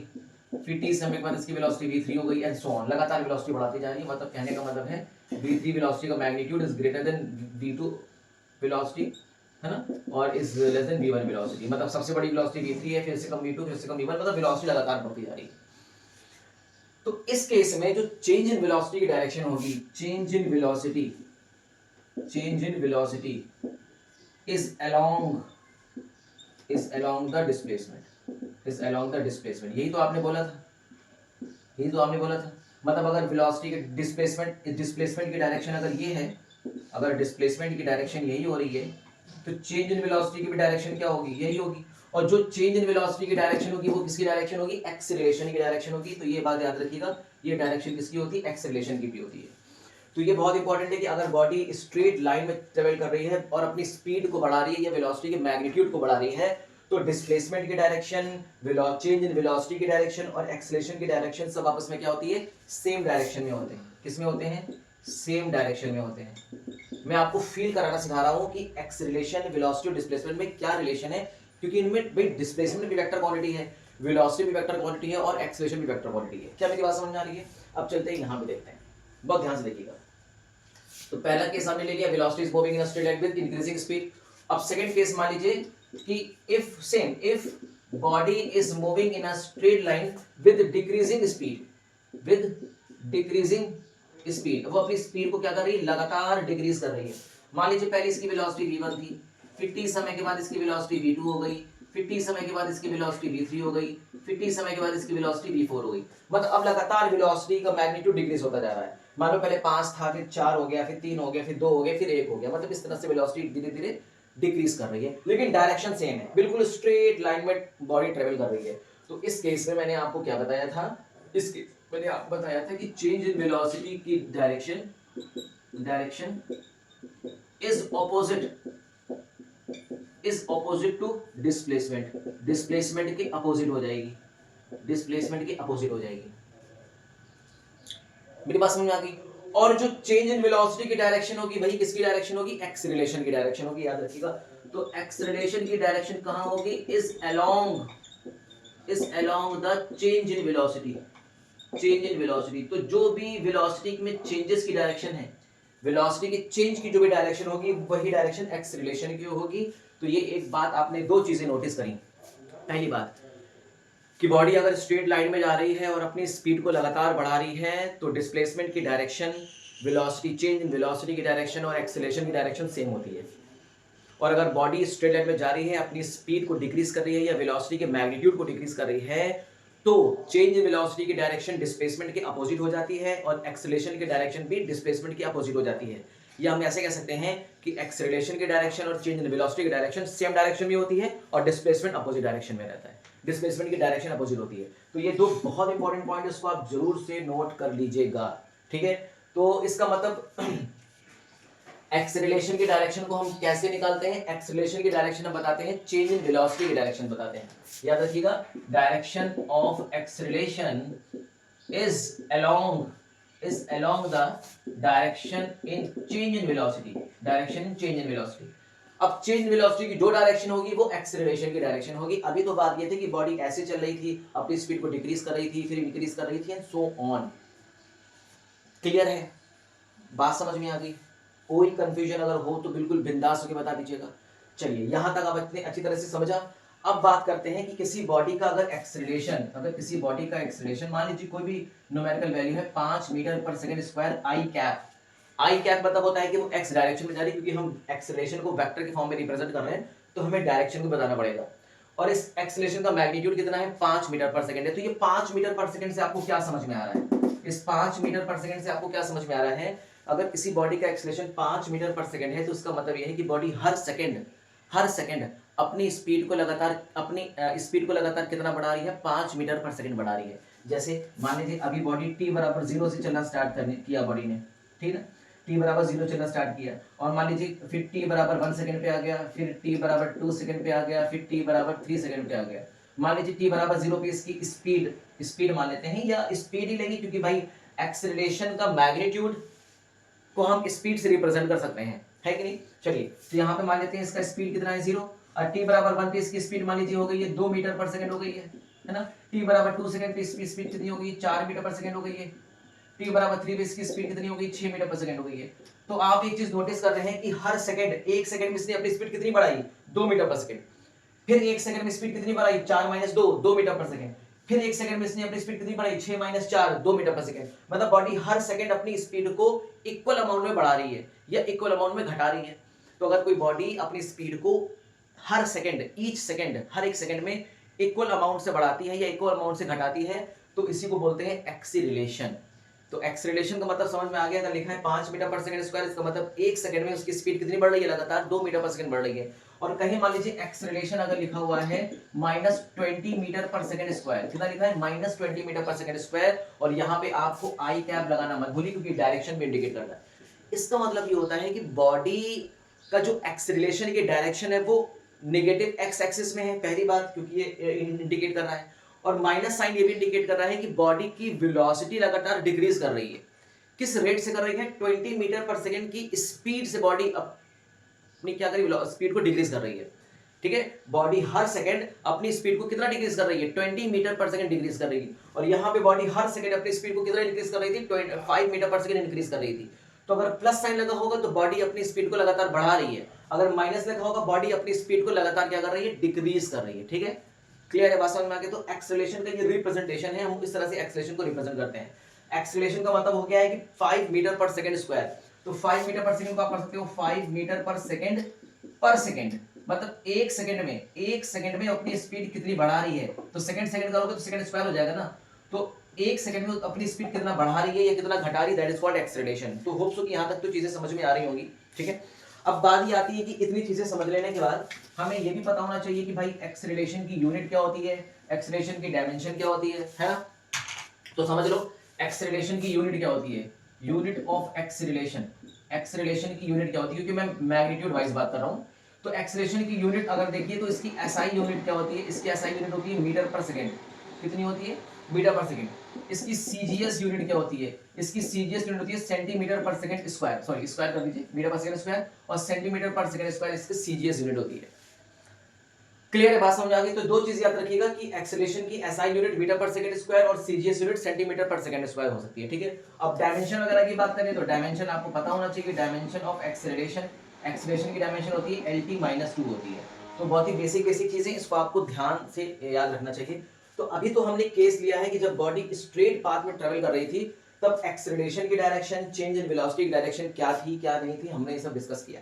फिर t समय के बाद इसकी वेलोसिटी v3 हो गई, एंड सो ऑन, लगातार वेलोसिटी बढ़ाती जा रही है। मतलब कहने का मतलब है v3 वेलोसिटी का magnitude is greater than v2 velocity, है ना, और is less than v1 velocity. मतलब सबसे बड़ी वेलोसिटी v3 है, फिर से कम v2, फिर से कम v1, मतलब वेलोसिटी लगातार बढ़ती जा रही है। तो इस केस में जो चेंज इन वेलोसिटी की डायरेक्शन होगी, change in velocity is along the displacement, यही तो आपने बोला था। मतलब अगर वेलोसिटी के डिस्प्लेसमेंट की डायरेक्शन अगर ये है, अगर डिस्प्लेसमेंट की डायरेक्शन यही हो रही है तो चेंज इन वेलोसिटी की भी डायरेक्शन क्या होगी, यही होगी। और जो चेंज इन वेलोसिटी की डायरेक्शन होगी वो किसकी डायरेक्शन होगी, एक्सेलरेशन की डायरेक्शन होगी। तो ये बात याद रखिएगा, ये डायरेक्शन किसकी होती है, एक्सेलरेशन की भी होती है। तो ये बहुत इंपॉर्टेंट है कि अगर बॉडी स्ट्रेट लाइन में ट्रेवल कर रही है और अपनी स्पीड को बढ़ा रही है या वेलोसिटी के मैग्नीट्यूड को बढ़ा रही है, तो डिस्प्लेसमेंट की डायरेक्शन, चेंज इन वेलोसिटी की डायरेक्शन और एक्सेलरेशन की डायरेक्शन सब आपस में क्या होती है, सेम डायरेक्शन में होते हैं। किसमें होते हैं, सेम डायरेक्शन में होते हैं। मैं आपको फील कराना सिखा रहा हूं कि एक्सेलरेशन, वेलोसिटी और डिस्प्लेसमेंट में क्या रिलेशन है, क्योंकि इनमें भाई डिस्प्लेसमेंट भी वेक्टर क्वांटिटी है, वेलोसिटी भी वेक्टर क्वांटिटी है और एक्सेलरेशन भी वेक्टर क्वांटिटी है। क्या मेरी बात समझ में आ रही है? अब चलते हैं यहां पे देखते हैं, बहुत ध्यान से देखिएगा। तो पहला केस हमने ले लिया, velocity is moving in a straight line with increasing speed. अब सेकंड केस मान लीजिए कि if body is moving in a straight line with decreasing speed, वो अपनी स्पीड को क्या कर रही है, लगातार डिक्रीज कर रही है। मान लीजिए पहले इसकी वेलोसिटी v1 थी, फिर t समय के बाद इसकी वेलोसिटी v2 हो गई, फिर t समय के बाद इसकी वेलोसिटी v3 हो गई, फिर t समय के बाद इसकी वेलोसिटी v4 हो गई। मतलब अब लगातार वेलोसिटी का मैग्नीट्यूड डिक्रीज होता जा रहा है। मान लो पहले 5 था, फिर 4 हो गया, फिर 3 हो गया, फिर 2 हो गया, फिर 1 हो गया। मतलब इस तरह से वेलोसिटी धीरे धीरे डिक्रीज कर रही है, लेकिन डायरेक्शन सेम है, बिल्कुल स्ट्रेट लाइन में बॉडी ट्रेवल कर रही है। तो इस केस में मैंने आपको क्या बताया था, मैंने आपको बताया था कि चेंज इन वेलोसिटी की direction is opposite to displacement के अपोजिट हो जाएगी। मेरी बात समझ में आ गई? और जो चेंज इन वेलोसिटी की डायरेक्शन होगी वही किसकी डायरेक्शन होगी, एक्सेलरेशन की डायरेक्शन होगी, याद रखिएगा। तो एक्सेलरेशन की डायरेक्शन कहां होगी, is along the change in velocity. तो जो भी वेलोसिटी में चेंजेस की डायरेक्शन है, वेलोसिटी की चेंज की जो भी डायरेक्शन होगी वही डायरेक्शन एक्सेलरेशन की होगी। तो ये एक बात आपने दो चीजें नोटिस करी। पहली बात कि बॉडी अगर स्ट्रेट लाइन में जा रही है और अपनी स्पीड को लगातार बढ़ा रही है तो डिस्प्लेसमेंट की direction velocity, change in velocity की डायरेक्शन और एक्सेलरेशन की डायरेक्शन सेम होती है। और अगर बॉडी स्ट्रेट लाइन में जा रही है, अपनी स्पीड को डिक्रीज कर रही है या वेलोसिटी के मैग्नीट्यूड को डिक्रीज कर रही है, तो चेंज इन वेलोसिटी की डायरेक्शन डिस्प्लेसमेंट के अपोजिट हो जाती है और एक्सेलरेशन की डायरेक्शन भी डिस्प्लेसमेंट के अपोजिट हो जाती है। या हम ऐसे कह सकते हैं कि एक्सेलरेशन की डायरेक्शन और चेंज इन वेलोसिटी की डायरेक्शन सेम डायरेक्शन में होती है और डिस्प्लेसमेंट अपोजिट डायरेक्शन में रहता है। डिस्प्लेसमेंट की डायरेक्शन अपोजिट होती है। तो ये दो बहुत इंपॉर्टेंट पॉइंट, इसको आप जरूर से नोट कर लीजिएगा, ठीक है। तो इसका मतलब एक्सेलरेशन की डायरेक्शन को हम कैसे निकालते हैं? एक्सेलरेशन की डायरेक्शन हम बताते हैं चेंज इन वेलोसिटी की डायरेक्शन बताते हैं। याद रखिएगा, direction of acceleration is along the direction in change in velocity. Direction in change in velocity. अब चेंज इन वेलोसिटी की जो डायरेक्शन होगी वो एक्सेलरेशन की डायरेक्शन होगी। अभी तो बात ये थी कि बॉडी ऐसे चल रही थी, अपनी स्पीड को डिक्रीज कर रही थी, फिर इंक्रीज कर रही थी एंड सो ऑन। क्लियर है? बात समझ में आ गई? कोई कंफ्यूजन अगर हो तो बिल्कुल बिंदास होकर बता दीजिएगा। चलिए, यहां तक आप इतने अच्छी तरह से समझा। अब बात करते हैं कि किसी बॉडी का अगर किसी बॉडी का एक्सेलरेशन मान लीजिए कोई भी न्यूमेरिकल वैल्यू है 5 मीटर पर सेकंड स्क्वायर आई कैप मतलब होता है कि वो एक्स डायरेक्शन में जा रही है, क्योंकि हम एक्सेलरेशन को वेक्टर के फॉर्म में रिप्रेजेंट कर रहे हैं तो हमें डायरेक्शन को बताना पड़ेगा। और इस एक्सेलरेशन का मैग्नीट्यूड कितना है? 5 मीटर पर सेकंड है। तो ये 5 मीटर पर सेकंड से आपको क्या समझ में आ रहा है? इस 5 मीटर पर सेकंड से आपको क्या समझ में आ रहा है? अगर किसी बॉडी का एक्सेलरेशन 5 मीटर पर सेकंड है तो उसका मतलब यह है कि बॉडी हर सेकंड अपनी स्पीड को लगातार कितना बढ़ा रही है? 5 मीटर पर सेकंड बढ़ा रही है। जैसे मान लीजिए अभी बॉडी t बराबर 0 से चलना स्टार्ट किया बॉडी ने, ठीक है, t बराबर 0 चलना स्टार्ट किया और मान लीजिए फिर t बराबर 1 सेकंड पे आ गया, फिर t बराबर 2 सेकंड पे आ गया, फिर t बराबर 3 सेकंड पे आ गया। मान लीजिए t बराबर 0 पे इसकी स्पीड मान लेते हैं, या स्पीड ही लेंगे क्योंकि भाई एक्सेलरेशन का मैग्नीट्यूड को हम स्पीड से रिप्रेजेंट कर सकते हैं, है कि नहीं? चलिए, तो यहाँ पे मान लेते हैं इसका स्पीड कितना है? 0। और t बराबर 1 पे इसकी स्पीड मान लीजिए हो गई है 2 मीटर पर सेकंड हो गई है ना। t बराबर 2 सेकंड पे इसकी स्पीड कितनी हो गई है? 4 मीटर पर सेकंड हो गई है। t बराबर 3 पे इसकी स्पीड कितनी हो गई? 6 मीटर पर सेकंड हो गई है। तो आप एक चीज नोटिस कर रहे हैं कि हर सेकंड, एक सेकंड में इसने अपनी स्पीड कितनी बढ़ाई? 2 मीटर पर सेकंड। फिर एक सेकंड में स्पीड कितनी बढ़ाई? 4 - 2 2 मीटर पर सेकंड। फिर एक सेकंड में इसने अपनी स्पीड कितनी बढ़ाई? 6 - 4 2 मीटर पर सेकंड। मतलब बॉडी हर सेकंड अपनी स्पीड को इक्वल अमाउंट में बढ़ा रही है या इक्वल अमाउंट में घटा रही है। तो अगर कोई बॉडी अपनी स्पीड को हर एक सेकंड में इक्वल अमाउंट से बढ़ाती है या इक्वल अमाउंट से घटाती है तो इसी को बोलते हैं एक्सीलरेशन। तो एक्सेलरेशन का मतलब समझ में आ गया। अगर लिखा है 5 मीटर पर सेकंड स्क्वायर, इसका मतलब एक सेकंड में उसकी स्पीड कितनी बढ़ रही है? लगातार 2 मीटर पर सेकंड बढ़ रही है। और कहीं मान लीजिए एक्सेलरेशन अगर लिखा हुआ है -20 मीटर पर सेकंड स्क्वायर, कितना लिखा है? -20 मीटर पर सेकंड स्क्वायर। और यहाँ पे आपको आई कैप लगाना मत भूलिए क्योंकि डायरेक्शन भी इंडिकेट करता है। इसका मतलब ये होता है कि बॉडी का जो एक्सेलरेशन की डायरेक्शन है वो नेगेटिव एक्स एक्सिस में है, पहली बात, क्योंकि ये इंडिकेट कर रहा है। और माइनस साइन ये भी इंडिकेट कर रहा है कि बॉडी की वेलोसिटी लगातार डिक्रीज कर रही है। किस रेट से कर रही है? 20 मीटर पर सेकंड की स्पीड से बॉडी अपनी क्या कर रही है? स्पीड को डिक्रीज कर रही है, ठीक है। बॉडी हर सेकंड अपनी स्पीड को कितना डिक्रीज कर रही है? 20 मीटर पर सेकंड डिक्रीज कर रही है। और यहाँ पे बॉडी हर सेकंड अपनी स्पीड को कितना इंक्रीज कर रही थी? 5 मीटर पर सेकंड इंक्रीज कर रही थी। तो अगर प्लस साइन लगा होगा तो बॉडी अपनी स्पीड को लगातार बढ़ा रही है, अगर माइनस लगा होगा बॉडी अपनी स्पीड को लगातार क्या कर रही है? डिक्रीज कर रही है, ठीक है। क्लियर है बात समझ में आ गई? तो एक्सेलरेशन का ये रिप्रेजेंटेशन है, हम इस तरह से एक्सेलरेशन को रिप्रेजेंट करते हैं। एक्सेलरेशन का मतलब हो गया है कि 5 मीटर पर सेकंड स्क्वायर। तो 5 मीटर पर सेकंड को आप पढ़ सकते हो 5 मीटर पर सेकंड मतलब एक सेकंड में अपनी स्पीड कितनी बढ़ा रही है। तो सेकंड करोगे तो सेकंड स्क्वायर हो जाएगा ना। तो एक सेकंड में अपनी स्पीड कितना बढ़ा रही है या कितना घटा रही है, दैट इज कॉल्ड एक्सेलरेशन। तो होप सो कि यहां तक तो चीजें समझ में आ रही होंगी, ठीक है। अब बात ये आती है कि इतनी चीजें समझ लेने के बाद हमें ये भी पता होना चाहिए कि भाई एक्सेलरेशन की यूनिट क्या होती है, एक्सेलरेशन की डायमेंशन क्या होती है ना। तो समझ लो एक्सेलरेशन की यूनिट क्या होती है, यूनिट ऑफ एक्सेलरेशन की यूनिट क्या होती है, क्योंकि मैं मैग्नीट्यूड वाइज बात कर रहा हूं। तो एक्सेलरेशन की यूनिट अगर देखिए तो इसकी एसआई यूनिट क्या होती है, इसकी एसआई यूनिट होती है मीटर पर सेकेंड। कितनी होती है? मीटर पर सेकेंड। इसकी सीजीएस यूनिट क्या होती है, इसकी सीजीएस यूनिट होती है सेंटीमीटर पर सेकेंड स्क्वायर, सॉरी स्क्वायर कर दीजिए, मीटर पर सेकेंड स्क्वायर, और सेंटीमीटर पर सेकेंड स्क्वायर इसकी सीजीएस यूनिट होती है। क्लियर है बात समझ आ गई? तो दो चीज याद रखिएगा कि एक्सेलरेशन की एसआई यूनिट मीटर पर सेकंड स्क्वायर और सीजीएस यूनिट सेंटीमीटर पर सेकंड स्क्वायर हो सकती है, ठीक है। अब डायमेंशन वगैरह की बात करें तो डायमेंशन आपको पता होना चाहिए। डायमेंशन ऑफ एक्सेलरेशन की डायमेंशन होती है LT-2 होती है। तो बहुत ही बेसिक चीजें, इसको आपको ध्यान से याद रखना चाहिए। तो अभी तो हमने केस लिया है कि जब बॉडी स्ट्रेट पाथ में ट्रेवल कर रही थी तब एक्सेलरेशन की डायरेक्शन, चेंज इन वेलोसिटी की डायरेक्शन क्या थी क्या नहीं थी, हमने ये सब डिस्कस किया।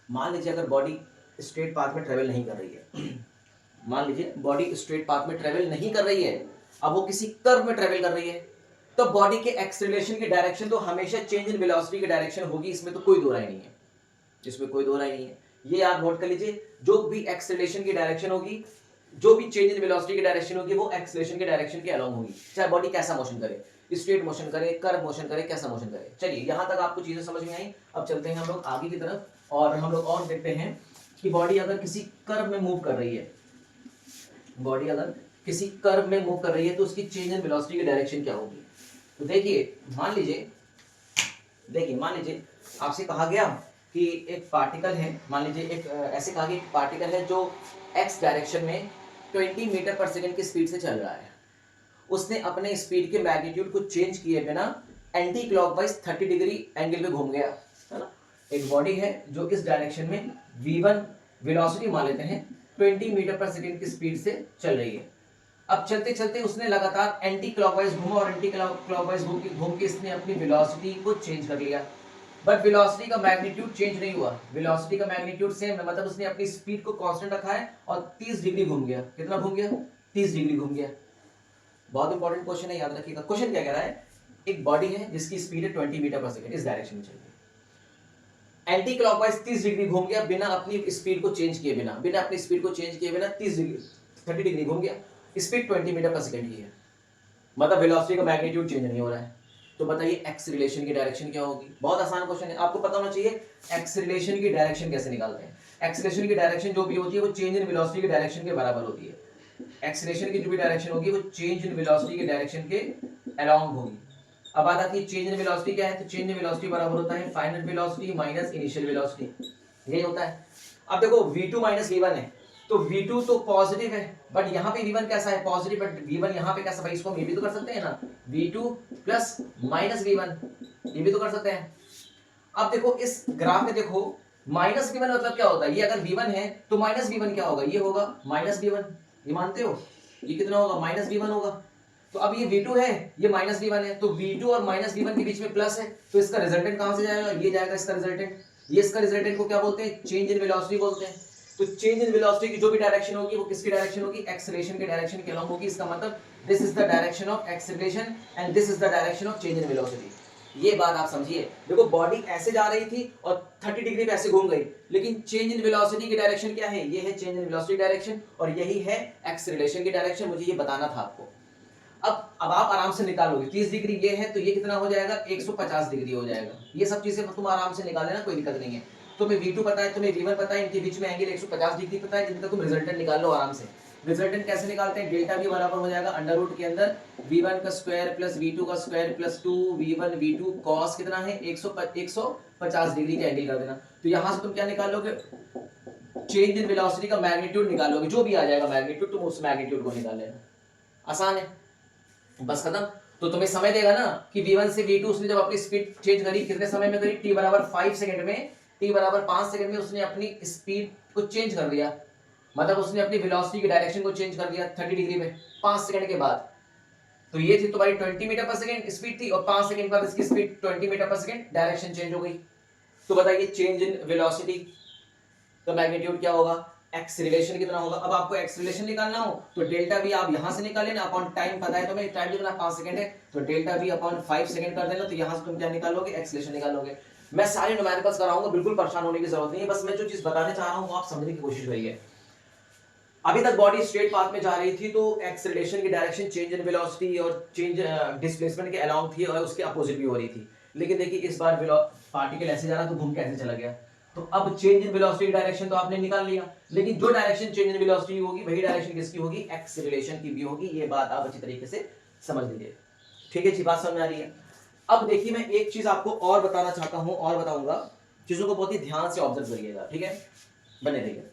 मान लीजिए अगर बॉडी स्ट्रेट पाथ में ट्रेवल नहीं कर रही है मान लीजिए बॉडी स्ट्रेट पाथ में ट्रेवल नहीं कर रही है, अब वो किसी कर्व में ट्रेवल कर रही है, तो बॉडी के एक्सेलरेशन की डायरेक्शन तो हमेशा चेंज इन वेलोसिटी की डायरेक्शन होगी, इसमें तो कोई दो राय नहीं है, इसमें कोई दो राय नहीं है। ये याद नोट कर लीजिए, जो भी एक्सेलरेशन की डायरेक्शन होगी, जो भी चेंज इन वेलोसिटी की डायरेक्शन होगी, वो एक्सेलरेशन की डायरेक्शन के अलोंग होगी, चाहे बॉडी कैसा मोशन करे, स्ट्रेट मोशन करे, कर्व मोशन करे, कैसा मोशन करे। चलिए यहां तक आपको चीजें समझ में आई। अब चलते हैं हम लोग आगे की तरफ और हम लोग और देखते हैं कि बॉडी अगर किसी कर्व में मूव कर रही है, बॉडी अगर किसी कर्व में मूव कर रही है तो उसकी चेंज इन वेलोसिटी की डायरेक्शन क्या होगी। तो देखिए मान लीजिए आपसे कहा गया कि एक पार्टिकल है, मान लीजिए एक ऐसे कहा कि एक पार्टिकल है जो एक्स डायरेक्शन में 20 मीटर पर सेकंड की स्पीड से चल रहा है, उसने अपने स्पीड के मैग्नीट्यूड को चेंज किए बिना एंटी क्लॉकवाइज 30 डिग्री एंगल में घूम गया, है ना। एक बॉडी है जो इस डायरेक्शन में v1 वेलोसिटी मान लेते हैं 20 मीटर पर सेकंड की स्पीड से चल रही है। अब चलते चलते उसने लगातार एंटी क्लॉकवाइज घूमा और एंटी क्लॉकवाइज घूम के इसने अपनी वेलोसिटी को चेंज कर लिया, बट वेलोसिटी का मैग्नीट्यूड चेंज नहीं हुआ, वेलोसिटी का मैग्नीट्यूड सेम है, मतलब उसने अपनी स्पीड को कांस्टेंट रखा है और 30 डिग्री घूम गया। कितना घूम गया? 30 डिग्री घूम गया। बहुत इंपॉर्टेंट क्वेश्चन है, याद रखिएगा। क्वेश्चन क्या कह रहा है, एक बॉडी है जिसकी स्पीड है 20 मीटर पर सेकंड, इस डायरेक्शन में चल रही है, एंटी क्लॉकवाइज 30 डिग्री घूम गया बिना अपनी स्पीड को चेंज किए बिना अपनी स्पीड को चेंज किए बिना 30 डिग्री घूम गया, स्पीड 20 मीटर पर सेकंड की है, मतलब वेलोसिटी का मैग्नीट्यूड चेंज नहीं हो रहा है। तो बताइए एक्सेलरेशन की डायरेक्शन क्या होगी। बहुत आसान क्वेश्चन है, आपको पता होना चाहिए एक्सेलरेशन की डायरेक्शन कैसे निकालते हैं। एक्सेलरेशन की डायरेक्शन जो भी होती है वो चेंज इन वेलोसिटी की डायरेक्शन के बराबर होती है। एक्सेलरेशन की जो भी डायरेक्शन होगी वो चेंज इन वेलोसिटी की डायरेक्शन के अलोंग होगी। अब बात आती है चेंज इन वेलोसिटी क्या है, तो चेंज इन वेलोसिटी बराबर होता है final velocity minus initial velocity, यही होता है। अब देखो v2 माइनस v1 है, तो v2 तो पॉजिटिव है, बट यहाँ पे v1 कैसा है, पॉजिटिव, बट v1 यहाँ पे कैसा, भाई इसको हम ये भी तो कर सकते हैं ना, v2 प्लस माइनस v1, ये भी तो कर सकते हैं। अब देखो इस ग्राफ में देखो माइनस v1 मतलब क्या होता है, ये अगर v1 है तो माइनस v1 क्या होगा, ये होगा माइनस v1, ये मानते हो, ये कितना होगा, माइनस v1 होगा। तो अब ये v2 है, ये माइनस v1 है, तो v2 और माइनस v1 के बीच में प्लस है, तो इसका रिजल्टेंट कहां से जाएगा, ये जाएगा इसका रिजल्टेंट, ये इसका रिजल्टेंट को क्या बोलते हैं, चेंज इन वेलोसिटी बोलते हैं। तो चेंज इन वेलोसिटी की जो भी डायरेक्शन होगी वो किसकी डायरेक्शन होगी, एक्सेलरेशन के डायरेक्शन के अलोंग होगी। इसका मतलब this is the direction of acceleration and this is the direction of change in velocity. ये बात आप समझिए। देखो बॉडी ऐसे जा रही थी और 30 डिग्री पे ऐसे घूम गई, लेकिन चेंज इन वेलोसिटी की डायरेक्शन क्या है, ये है चेंज इन वेलोसिटी डायरेक्शन और यही है एक्सेलरेशन की डायरेक्शन। मुझे ये बताना था आपको। अब आप आराम से निकालोगे, 30 डिग्री ये है तो ये कितना हो जाएगा, 150 डिग्री हो जाएगा। ये सब चीजें तुम आराम से निकाल लेना, कोई दिक्कत नहीं है। तुम्हें v2 पता है, तुम्हें v1 पता है, इनके बीच में एंगल 150 डिग्री पता है, जिनका तुम रिजल्टेंट निकाल लो आराम से। रिजल्टेंट कैसे निकालते हैं, डेल्टा v बराबर हो जाएगा अंडर रूट के अंदर v1 का स्क्वायर प्लस v2 का square plus 2v1 v2 cos कितना है 150 डिग्री का एंगल कर देना। तो यहां से तुम क्या निकालोगे, चेंज इन वेलोसिटी का मैग्नीट्यूड निकालोगे, जो भी आ जाएगा मैग्नीट्यूड तुम उस मैग्नीट्यूड को निकाल लेना। आसान है, बस खत्म। तो तुम्हें समय देगा ना कि v1 से v2 उसने जब अपनी स्पीड चेंज करी, कितने समय में करी, t बराबर 5 सेकंड में, t बराबर 5 सेकंड में उसने अपनी स्पीड को चेंज कर दिया, मतलब उसने अपनी वेलोसिटी की डायरेक्शन को चेंज कर दिया 30 डिग्री में 5 सेकंड के बाद। तो ये थी तुम्हारी 20 मीटर पर सेकंड स्पीड थी और 5 सेकंड बाद इसकी स्पीड 20 मीटर पर सेकंड, डायरेक्शन चेंज हो गई। तो बताइए चेंज इन वेलोसिटी का मैग्नीट्यूड क्या होगा, एक्सेलरेशन कितना होगा। अब आपको एक्सेलरेशन निकालना हो तो डेल्टा v आप यहां से निकाल लेना, अपॉन टाइम पता है तुम्हें, टाइम कितना 5 सेकंड है, तो डेल्टा v अपॉन 5 सेकंड कर देना। तो यहां से तुम क्या निकालोगे, एक्सेलरेशन निकालोगे। मैं सारे न्यूमेरिकल्स कराऊंगा, बिल्कुल परेशान होने की जरूरत नहीं है, बस मैं जो चीज बताने चाह रहा हूं वो आप समझने की कोशिश करिए। अभी तक बॉडी स्ट्रेट पाथ में जा रही थी तो एक्सेलरेशन की डायरेक्शन चेंज इन वेलोसिटी और चेंज डिस्प्लेसमेंट के अलोंग थी और उसके अपोजिट भी हो रही थी। लेकिन देखिए इस बार पार्टिकल ऐसे जा रहा तो घूम के ऐसे चला गया, तो अब चेंज इन वेलोसिटी डायरेक्शन तो आपने निकाल लिया, लेकिन जो डायरेक्शन चेंज इन वेलोसिटी होगी वही डायरेक्शन किसकी होगी, एक्सेलरेशन की भी होगी। ये बात आप अच्छी तरीके से समझ लीजिए, ठीक है जी, बात समझ में आ रही है। अब देखिए मैं एक चीज आपको और बताना चाहता हूं और बताऊंगा, चीजों को बहुत ही ध्यान से ऑब्जर्व करिएगा, ठीक है, बने रहिए।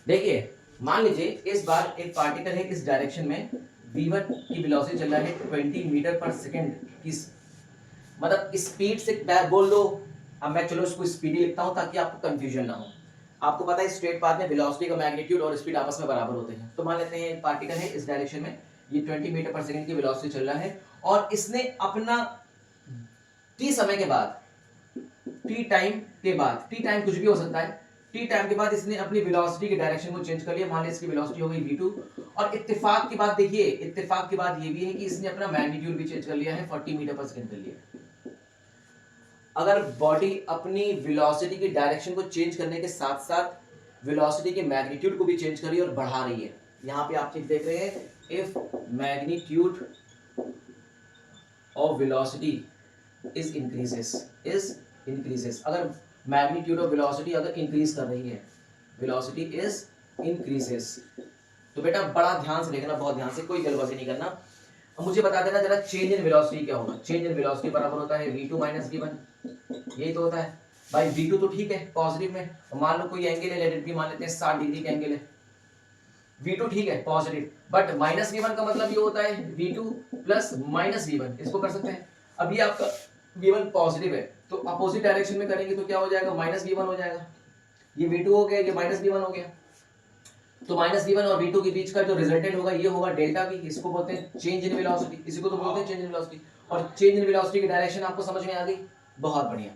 देखिए मान लीजिए इस बार एक पार्टिकल है इस डायरेक्शन में, v1 की वेलोसिटी चल रहा है 20 मीटर पर सेकंड की, मतलब स्पीड से बोल दो। अब मैं चलो इसको स्पीड ही लिखता हूं ताकि आपको कंफ्यूजन ना हो। आपको पता है स्ट्रेट पाथ में वेलोसिटी का मैग्नीट्यूड और स्पीड आपस में बराबर होते हैं। तो मान लेते हैं एक पार्टिकल है इस डायरेक्शन में ये 20 मीटर पर सेकंड की वेलोसिटी चल रहा है और इसने अपना टी समय के बाद, टी टाइम के बाद, टी टाइम कुछ भी हो सकता है, टी टाइम के बाद इसने अपनी वेलोसिटी की डायरेक्शन को चेंज कर लिया। मान लीजिए इसकी वेलोसिटी हो गई v2 और इत्तेफाक की बात देखिए, इत्तेफाक की बात ये भी है कि इसने अपना मैग्नीट्यूड भी चेंज कर लिया है, 40 मीटर पर सेकंड कर लिया। अगर बॉडी अपनी वेलोसिटी की डायरेक्शन को चेंज करने के साथ साथ वेलोसिटी के मैग्नीट्यूड को भी चेंज कर रही है और बढ़ा रही है, यहां पे आप चीज देख रहे हैं, if magnitude of velocity is increases, अगर मैग्नीट्यूड ऑफ वेलोसिटी अगर इंक्रीज कर रही है, वेलोसिटी इज इंक्रीजेस, तो बेटा बड़ा ध्यान से देखना, बहुत ध्यान से, कोई जल्दबाजी नहीं करना। अब मुझे बता देना जरा चेंज इन वेलोसिटी क्या होगा। चेंज इन वेलोसिटी बराबर होता है v2 माइनस v1, यही तो होता है भाई। v2 तो ठीक है पॉजिटिव में, मान लो कोई एंगल है, लेट इट बी, मान लेते हैं 60 डिग्री का एंगल है, v2 ठीक है पॉजिटिव, बट माइनस v1 का मतलब ये होता है v2 प्लस माइनस v1, इसको कर सकते हैं। अब ये आपका v1 पॉजिटिव है तो अपोजिट डायरेक्शन में करेंगे तो क्या हो जाएगा, माइनस v1 हो जाएगा। ये v2 हो गया, ये माइनस v1 हो गया, तो माइनस v1 और v2 के बीच का जो रिजल्टेंट होगा ये होगा डेल्टा v, इसको बोलते हैं चेंज इन वेलोसिटी, इसी को तो बोलते हैं चेंज इन वेलोसिटी। और चेंज इन वेलोसिटी की डायरेक्शन आपको समझ में आ गई, बहुत बढ़िया।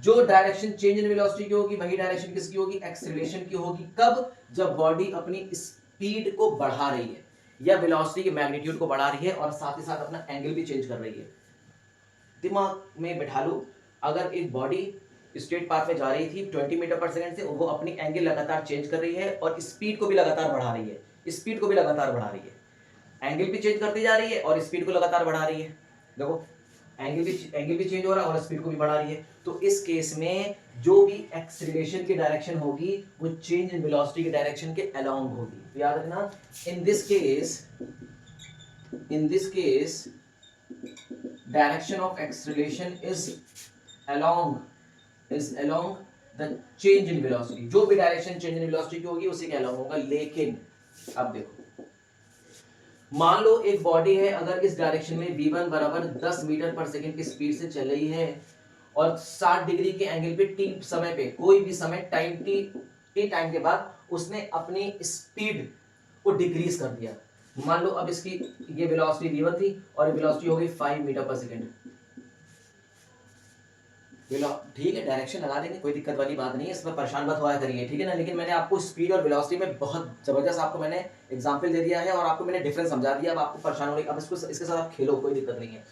जो डायरेक्शन चेंज इन वेलोसिटी की होगी वही डायरेक्शन किसकी होगी, एक्सेलरेशन की होगी। कब, जब बॉडी अपनी स्पीड को बढ़ा रही है या वेलोसिटी के मैग्नीट्यूड को बढ़ा रही है और साथ ही साथ अपना एंगल भी चेंज कर रही है। दिमाग में बैठा लो, अगर एक बॉडी स्ट्रेट पाथ में जा रही थी 20 मीटर पर सेकंड से, वो अपनी एंगल लगातार चेंज कर रही है और स्पीड को भी लगातार बढ़ा रही है, स्पीड को भी लगातार बढ़ा रही है, एंगल भी चेंज करती जा रही है और स्पीड को लगातार बढ़ा रही है। देखो एंगल भी चेंज हो रहा है और स्पीड को भी बढ़ा रही है, तो इस केस में जो भी एक्सीलरेशन की डायरेक्शन होगी वो चेंज इन वेलोसिटी की डायरेक्शन के अलोंग होगी। तो याद रखना, in this case direction of acceleration is along the change in velocity। जो भी डायरेक्शन चेंज इन वेलोसिटी की होगी उसी के along होगा। लेकिन अब देखो, मान लो एक बॉडी है, अगर इस डायरेक्शन में v1 बराबर 10 मीटर पर सेकंड की स्पीड से चल रही है और 60 डिग्री के एंगल पे t समय पे, कोई भी समय टाइम t टाइम के बाद उसने अपनी स्पीड को डिक्रीज कर दिया। मान लो अब इसकी ये वेलोसिटी v1 थी और वेलोसिटी हो गई 5 मीटर पर सेकंड। ठीक है, डायरेक्शन लगा देंगे, कोई दिक्कत वाली बात नहीं है, इसमें परेशान मत हुआ करिए, ठीक है ना। लेकिन मैंने आपको स्पीड और वेलोसिटी में बहुत जबरदस्त आपको मैंने एग्जांपल दे दिया है और आपको मैंने डिफरेंस समझा दिया। अब आपको परेशान हो रही, अब इसके साथ आप खेलो, कोई दिक्कत नहीं है।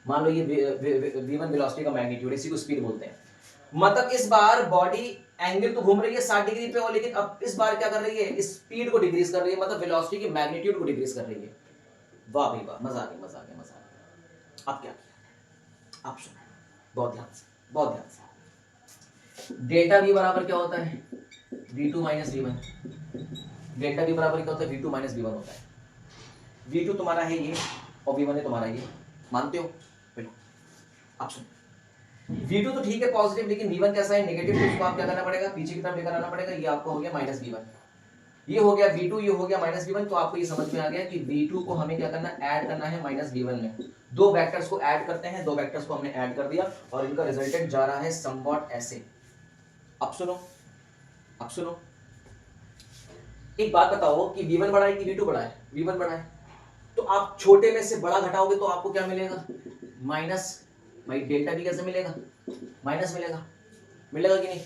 मान लो ये v1 वेलोसिटी का मैग्नीट्यूड, इसी को स्पीड बोलते हैं। मतलब इस बार बॉडी एंगल तो घूम रही है 60 डिग्री पे, लेकिन अब इस बार क्या कर रही है, स्पीड को डिक्रीज कर रही है, मतलब वेलोसिटी की मैग्नीट्यूड को डिक्रीज कर रही है। वाह भाई वाह, मजा आ गया। अब क्या किया, आप सुनो बहुत ध्यान से। डेल्टा v बराबर क्या होता है, v2 minus v1। Delta v बराबर क्या होता है, v2 माइनस v1 होता है। v2 तुम्हारा है ये और v1 है तुम्हारा ये, मानते हो? बिल्कुल। आप सुनो, v2 तो ठीक है पॉजिटिव, लेकिन v1 कैसा है, नेगेटिव, तो उसको आप क्या करना पड़ेगा, पीछे की तरफ लेकर आना पड़ेगा। ये आपको हो गया माइनस v1, ये हो गया v2, ये हो गया माइनस v1। तो आपको ये समझ में आ गया कि v2 को हमें क्या करना, ऐड करना है माइनस v1 में। दो वेक्टर्स को ऐड करते हैं, दो वेक्टर्स को हमने ऐड कर दिया और इनका रिजल्टेंट जा रहा है समवॉट ऐसे। अब सुनो, एक बात बताओ कि v1 बड़ा है कि v2 बड़ा है? v1 बड़ा है, तो आप छोटे में से बड़ा घटाओगे तो आपको क्या मिलेगा, माइनस। भाई डेल्टा v कैसे मिलेगा, माइनस मिलेगा कि नहीं?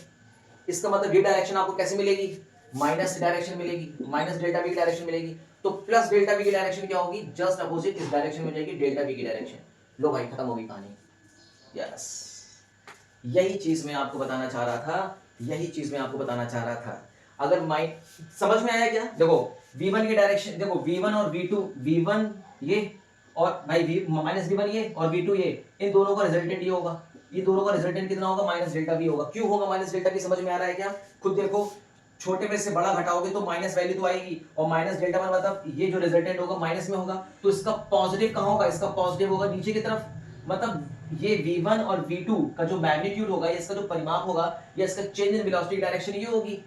इसका मतलब ये डायरेक्शन आपको कैसे मिलेगी, माइनस डायरेक्शन मिलेगी, माइनस डेल्टा v की डायरेक्शन मिलेगी। तो प्लस डेल्टा v की डायरेक्शन क्या होगी, जस्ट अपोजिट इस डायरेक्शन में जाएगी डेल्टा v की डायरेक्शन। लो भाई खत्म हो गई कहानी। यस, यही चीज मैं आपको बताना चाह रहा था, अगर समझ में आया क्या? देखो v1 की डायरेक्शन, देखो v1 और v2, v1 ये और भाई माइनस v1 ये और v2 ये, इन दोनों का रिजल्टेंट ये होगा। ये दोनों का रिजल्टेंट कितना होगा, माइनस डेल्टा v होगा। क्यों होगा माइनस डेल्टा v, समझ में आ रहा है क्या? खुद देखो, छोटे में से बड़ा घटाओगे तो माइनस वैल्यू तो आएगी, और माइनस डेल्टा वन मतलब ये जो रिजल्टेंट होगा माइनस में होगा, तो इसका पॉजिटिव कहां होगा, इसका पॉजिटिव होगा नीचे की तरफ। मतलब ये v1 और v2 का जो मैग्नीट्यूड होगा, इसका जो परिमाप होगा, या इसका चेंज इन वेलोसिटी डायरेक्शन ये होगी।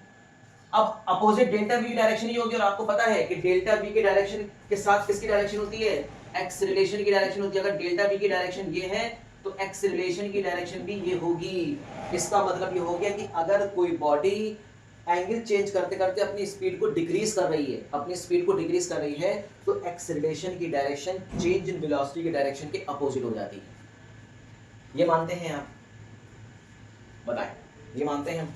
अब अपोजिट डेल्टा v की डायरेक्शन ये होगी, और आपको पता है कि डेल्टा v की डायरेक्शन के साथ किसकी डायरेक्शन होती है, एक्सेलरेशन की डायरेक्शन होती है। अगर डेल्टा v की डायरेक्शन ये है तो एक्सेलरेशन की डायरेक्शन भी ये होगी। इसका मतलब ये हो गया कि अगर कोई बॉडी एंगल चेंज करते करते अपनी स्पीड को डिक्रीज कर रही है, अपनी स्पीड को डिक्रीज कर रही है, तो एक्सेलरेशन की डायरेक्शन चेंज इन वेलोसिटी की डायरेक्शन के अपोजिट हो जाती है। ये मानते हैं आप? बताएं, ये मानते हैं हम?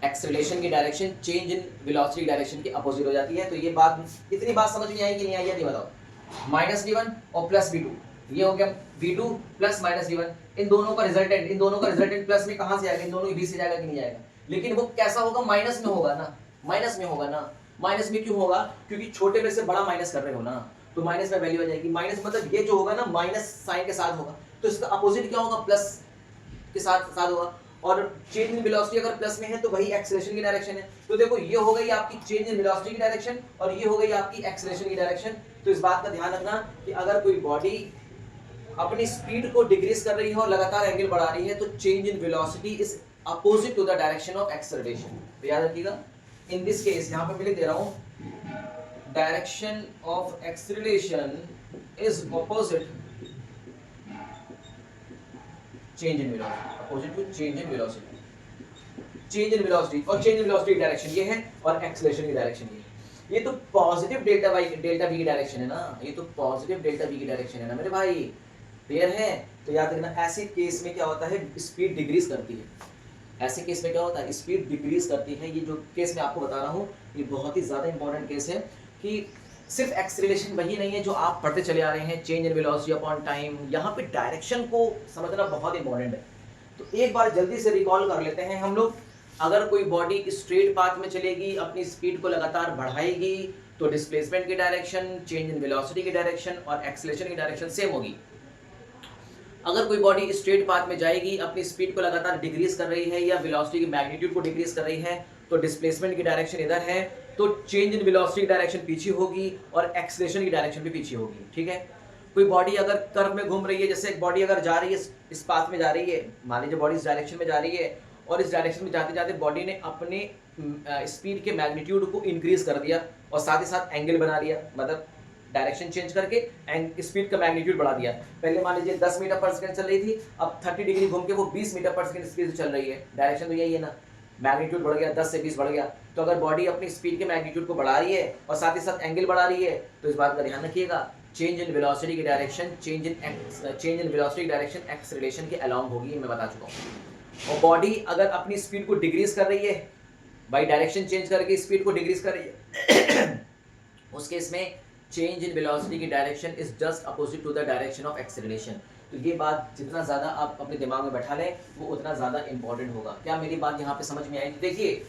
एक्सेलरेशन की direction change in velocity direction के अपोजिट हो जाती है। तो ये बात, इतनी बात समझ में आई कि नहीं आई, ये बताओ। -v1 और +v2, ये हो गया v2 प्लस -v1, इन दोनों का रिजल्टेंट प्लस में कहां से आएगा? इन दोनों के बीच से जाएगा कि नहीं जाएगा? लेकिन वो कैसा होगा? माइनस में होगा ना, माइनस में होगा ना। माइनस में क्यों होगा? क्योंकि छोटे में से बड़ा माइनस कर रहे हो ना, तो माइनस में वैल्यू आ जाएगी। माइनस मतलब ये जो होगा ना, माइनस साइन के साथ होगा, तो इसका अपोजिट क्या होगा? प्लस के साथ होगा। और चेंज इन वेलोसिटी अगर प्लस में है तो वही एक्सेलरेशन की डायरेक्शन है। तो देखो, ये हो गई आपकी चेंज इन वेलोसिटी की डायरेक्शन और ये हो गई आपकी एक्सेलरेशन की डायरेक्शन। तो इस बात का ध्यान रखना कि अगर कोई बॉडी अपनी स्पीड को डिक्रीज कर रही है और लगातार एंगल बढ़ा रही है, तो change in velocity is opposite to the direction of acceleration. तो याद रखिएगा, इन दिस केस यहां पे मैं लिख दे रहा हूं, direction of acceleration is opposite change in velocity, opposite to change in velocity. Change in velocity और चेंज इन वेलोसिटी की डायरेक्शन ये है और एक्सेलरेशन की डायरेक्शन ये है। ये तो पॉजिटिव डेल्टा वी की डायरेक्शन है ना, ये तो पॉजिटिव डेल्टा वी की डायरेक्शन है ना मेरे भाई, क्लियर है? तो याद रखना, ऐसे केस में क्या होता है? स्पीड डिक्रीज करती है। ऐसे केस में क्या होता है? स्पीड डिक्रीज करती है। ये जो केस मैं आपको बता रहा हूँ, ये बहुत ही ज्यादा इंपॉर्टेंट केस है कि सिर्फ एक्सेलरेशन वही नहीं है जो आप पढ़ते चले आ रहे हैं, change in velocity upon time, यहाँ पे डायरेक्शन को समझना बहुत इंपॉर्टेंट है। तो एक बार जल्दी से रिकॉल कर लेते हैं हम लोग। अगर कोई बॉडी स्ट्रेट पाथ में चलेगी, अपनी स्पीड को लगातार बढ़ाएगी, तो डिस्प्लेसमेंट की डायरेक्शन, चेंज इन वेलोसिटी की डायरेक्शन और एक्सेलरेशन की डायरेक्शन सेम होगी। अगर कोई बॉडी स्ट्रेट पाथ में जाएगी, अपनी स्पीड को लगातार डिक्रीज कर रही है या वेलोसिटी की मैग्नीट्यूड को डिक्रीज कर रही है, तो डिस्प्लेसमेंट की डायरेक्शन इधर है, तो चेंज इन वेलोसिटी की डायरेक्शन पीछे होगी और एक्सेलरेशन की डायरेक्शन भी पीछे होगी। ठीक है? कोई बॉडी अगर कर्व में घूम रही है, जैसे एक बॉडी अगर जा रही है, इस पाथ में जा रही है, मान लीजिए बॉडी इस डायरेक्शन में जा रही है और इस डायरेक्शन में जाते जाते बॉडी ने अपने स्पीड के मैग्नीट्यूड को इंक्रीज कर दिया और साथ ही साथ एंगल बना लिया, मतलब डायरेक्शन चेंज करके स्पीड का मैग्नीट्यूड बढ़ा दिया। पहले मान लीजिए 10 मीटर पर सेकंड चल रही थी, अब 30 डिग्री घूम के वो 20 मीटर पर सेकंड स्पीड से चल रही है। डायरेक्शन तो यही है ना, मैग्नीट्यूड बढ़ गया, 10 से 20 बढ़ गया। तो अगर बॉडी अपनी स्पीड के मैग्नीट्यूड को बढ़ा रही है और साथ ही साथ एंगल बढ़ा रही है, तो इस बात का ध्यान रखिएगा, चेंज इन वेलोसिटी की डायरेक्शन चेंज इन वेलोसिटी की डायरेक्शन एक्सेलरेशन के अलोंग होगी, मैं बता चुका हूँ। और बॉडी अगर अपनी स्पीड को डिक्रीज कर रही है, बाई डायरेक्शन चेंज करके स्पीड को डिक्रीज कर रही है उस केस में चेंज इन वेलोसिटी की direction is just opposite to the direction of acceleration. तो ये बात जितना ज़्यादा आप अपने दिमाग में बैठा लें, वो उतना ज़्यादा इंपॉर्टेंट होगा। क्या मेरी बात यहाँ पे समझ में आई? देखिए,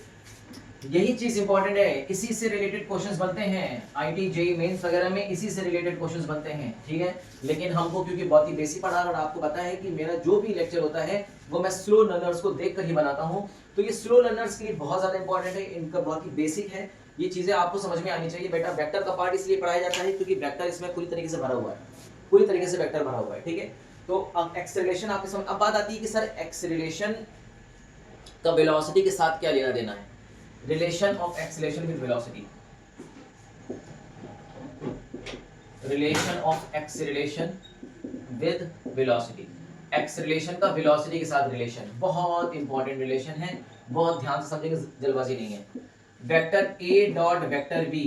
यही चीज़ इंपॉर्टेंट है, इसी से रिलेटेड क्वेश्चंस बनते हैं आईटी जेईई मेंस वगैरह में, इसी से रिलेटेड क्वेश्चंस बनते हैं। ठीक है? लेकिन हमको क्योंकि बहुत ही बेसिक पढ़ा और आपको पता है कि मेरा जो भी लेक्चर होता है वो मैं स्लो लर्नर्स को देख कर ही बनाता हूँ, तो ये स्लो लर्नर्स के लिए बहुत ज़्यादा इंपॉर्टेंट है, इनका बहुत ही बेसिक है। ये चीज़ें आपको समझ में आनी चाहिए बेटा। वेक्टर का पार्ट इसलिए पढ़ाया जाता है क्योंकि वेक्टर इसमें पूरी तरीके से भरा हुआ है, पूरी तरीके से वेक्टर भरा हुआ है। ठीक है? तो अब एक्सेलरेशन आपके समझ, अब बात आती है कि सर एक्सेलरेशन का वेलोसिटी के साथ क्या लेना देना है? Relation of acceleration with velocity, relation of acceleration with velocity. Acceleration का वेलोसिटी के साथ रिलेशन बहुत इंपॉर्टेंट रिलेशन है, बहुत ध्यान से समझेंगे, जल्दबाजी नहीं है। Vector A dot vector B,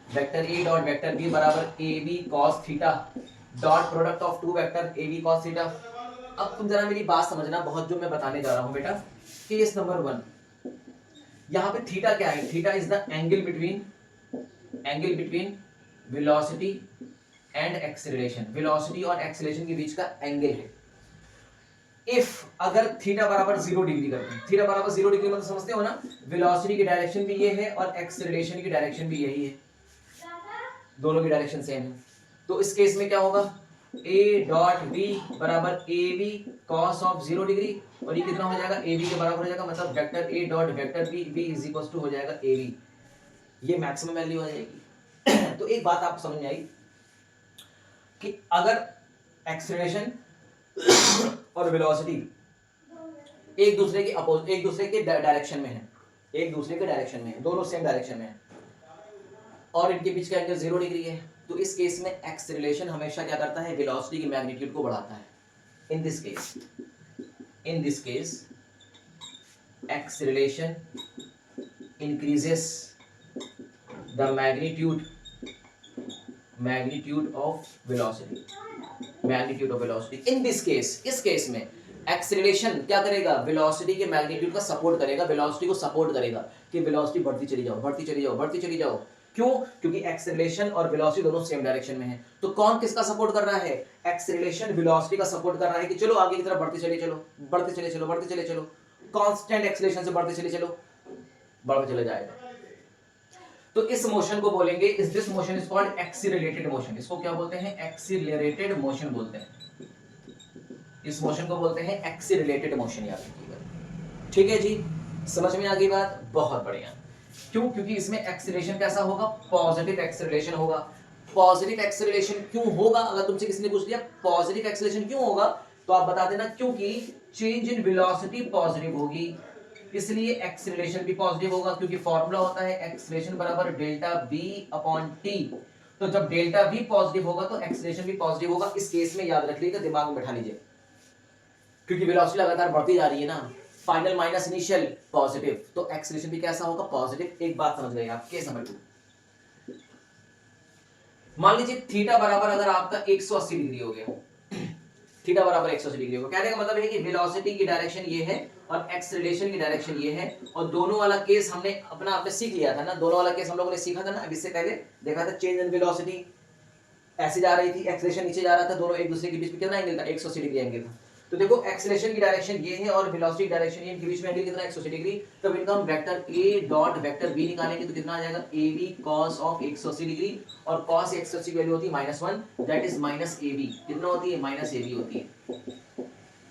vector A dot vector B बराबर A B cos theta dot product of two vector A B cos theta. अब तुम जरा मेरी बात समझना, बहुत जो मैं बताने जा रहा हूं बेटा। केस नंबर 1, यहाँ पे थीटा क्या है? Theta is the angle between velocity and acceleration, velocity और एक्सेलरेशन के बीच का एंगल है। इफ अगर थीटा बराबर 0 डिग्री करते हैं, थीटा बराबर 0 डिग्री मतलब समझते हो ना, वेलोसिटी की डायरेक्शन भी ये है और एक्सेलरेशन की डायरेक्शन भी यही है, दोनों की डायरेक्शन सेम है। तो इस केस में क्या होगा? a डॉट b बराबर A B cos of 0 degree, और ये कितना हो जाएगा? ए बी के बराबर हो जाएगा, मतलब vector a dot vector b b is equal to हो जाएगा ए बी, ये मैक्सिमम वैल्यू आ जाएगी। तो एक बात आपको समझ में आई कि अगर एक्सेलरेशन और वेलोसिटी एक दूसरे के डायरेक्शन में है, एक दूसरे के डायरेक्शन में है, दोनों सेम डायरेक्शन में है और इनके बीच का एंगल 0 डिग्री है, तो इस केस में एक्सेलरेशन हमेशा क्या करता है? वेलोसिटी की मैग्नीट्यूड को बढ़ाता है। In this case acceleration increases the magnitude of velocity, in this case, इस केस में एक्सेलरेशन क्या करेगा, वेलोसिटी के मैग्नीट्यूड का सपोर्ट करेगा, वेलोसिटी को सपोर्ट करेगा कि वेलोसिटी बढ़ती चली जाओ, बढ़ती चली जाओ, बढ़ती चली जाओ। क्यों? क्योंकि एक्सेलरेशन और वेलोसिटी दोनों सेम डायरेक्शन में है। तो कौन किसका सपोर्ट कर रहा है? एक्सेलरेशन वेलोसिटी का सपोर्ट कर रहा है कि चलो आगे की तरफ बढ़ते चले चलो, बढ़ते चले चलो, बढ़ते चले चलो, कांस्टेंट एक्सेलरेशन से बढ़ते चले चलो, बढ़ते चले जाएगा। तो इस मोशन को बोलेंगे, इस this motion is called accelerated motion. इसको क्या बोलते हैं? एक्सीलरेटेड मोशन बोलते हैं। इस मोशन को बोलते हैं एक्सीलरेटेड मोशन, याद रखिएगा। ठीक है जी, समझ में आ गई बात? बहुत बढ़िया। क्यों? क्योंकि इसमें एक्सीलरेशन कैसा होगा? पॉजिटिव एक्सीलरेशन होगा। पॉजिटिव एक्सीलरेशन क्यों होगा? अगर तुमसे किसी ने पूछ लिया पॉजिटिव एक्सीलरेशन क्यों होगा, तो आप बता देना क्योंकि चेंज इन वेलोसिटी पॉजिटिव होगी, इसलिए एक्सीलरेशन भी पॉजिटिव होगा। क्योंकि फॉर्मूला होता है एक्सीलरेशन बराबर डेल्टा बी अपॉन टी। तो जब डेल्टा बी पॉजिटिव होगा तो एक्सीलरेशन भी पॉजिटिव होगा। इस केस में याद रख लीजिएगा, दिमाग में बैठा लीजिए, क्योंकि वेलोसिटी लगातार बढ़ती जा रही है ना, फाइनल माइनस इनिशियल पॉजिटिव, तो एक्सीलरेशन भी कैसा होगा? पॉजिटिव। एक बात समझ गए आप? केस नंबर 2, मान लीजिए थीटा बराबर अगर आपका 180 डिग्री हो गया, थीटा बराबर 180 डिग्री होगा। कहने का मतलब है कि वेलोसिटी की डायरेक्शन ये है और एक्सेलरेशन की डायरेक्शन ये है, और दोनों वाला केस हमने अपना आपने सीख लिया था ना, दोनों वाला केस हम लोगों ने सीखा था ना, अब इससे पहले देखा था। चेंज इन वेलोसिटी ऐसे जा रही थी, एक्सेलरेशन नीचे जा रहा था, दोनों एक दूसरे के बीच में कितना एंगल था? 180 डिग्री एंगल था। तो देखो एक्सेलरेशन की डायरेक्शन ये है और वेलोसिटी की डायरेक्शन ये, इनके बीच में एंगल कितना? 180 डिग्री। तब इनका हम vector a dot vector b निकालेंगे तो कितना आ जाएगा? ab cos ऑफ 180 डिग्री, और cos 180 की वैल्यू होती है -1, दैट इज -ab। कितना होती है? -ab होती है।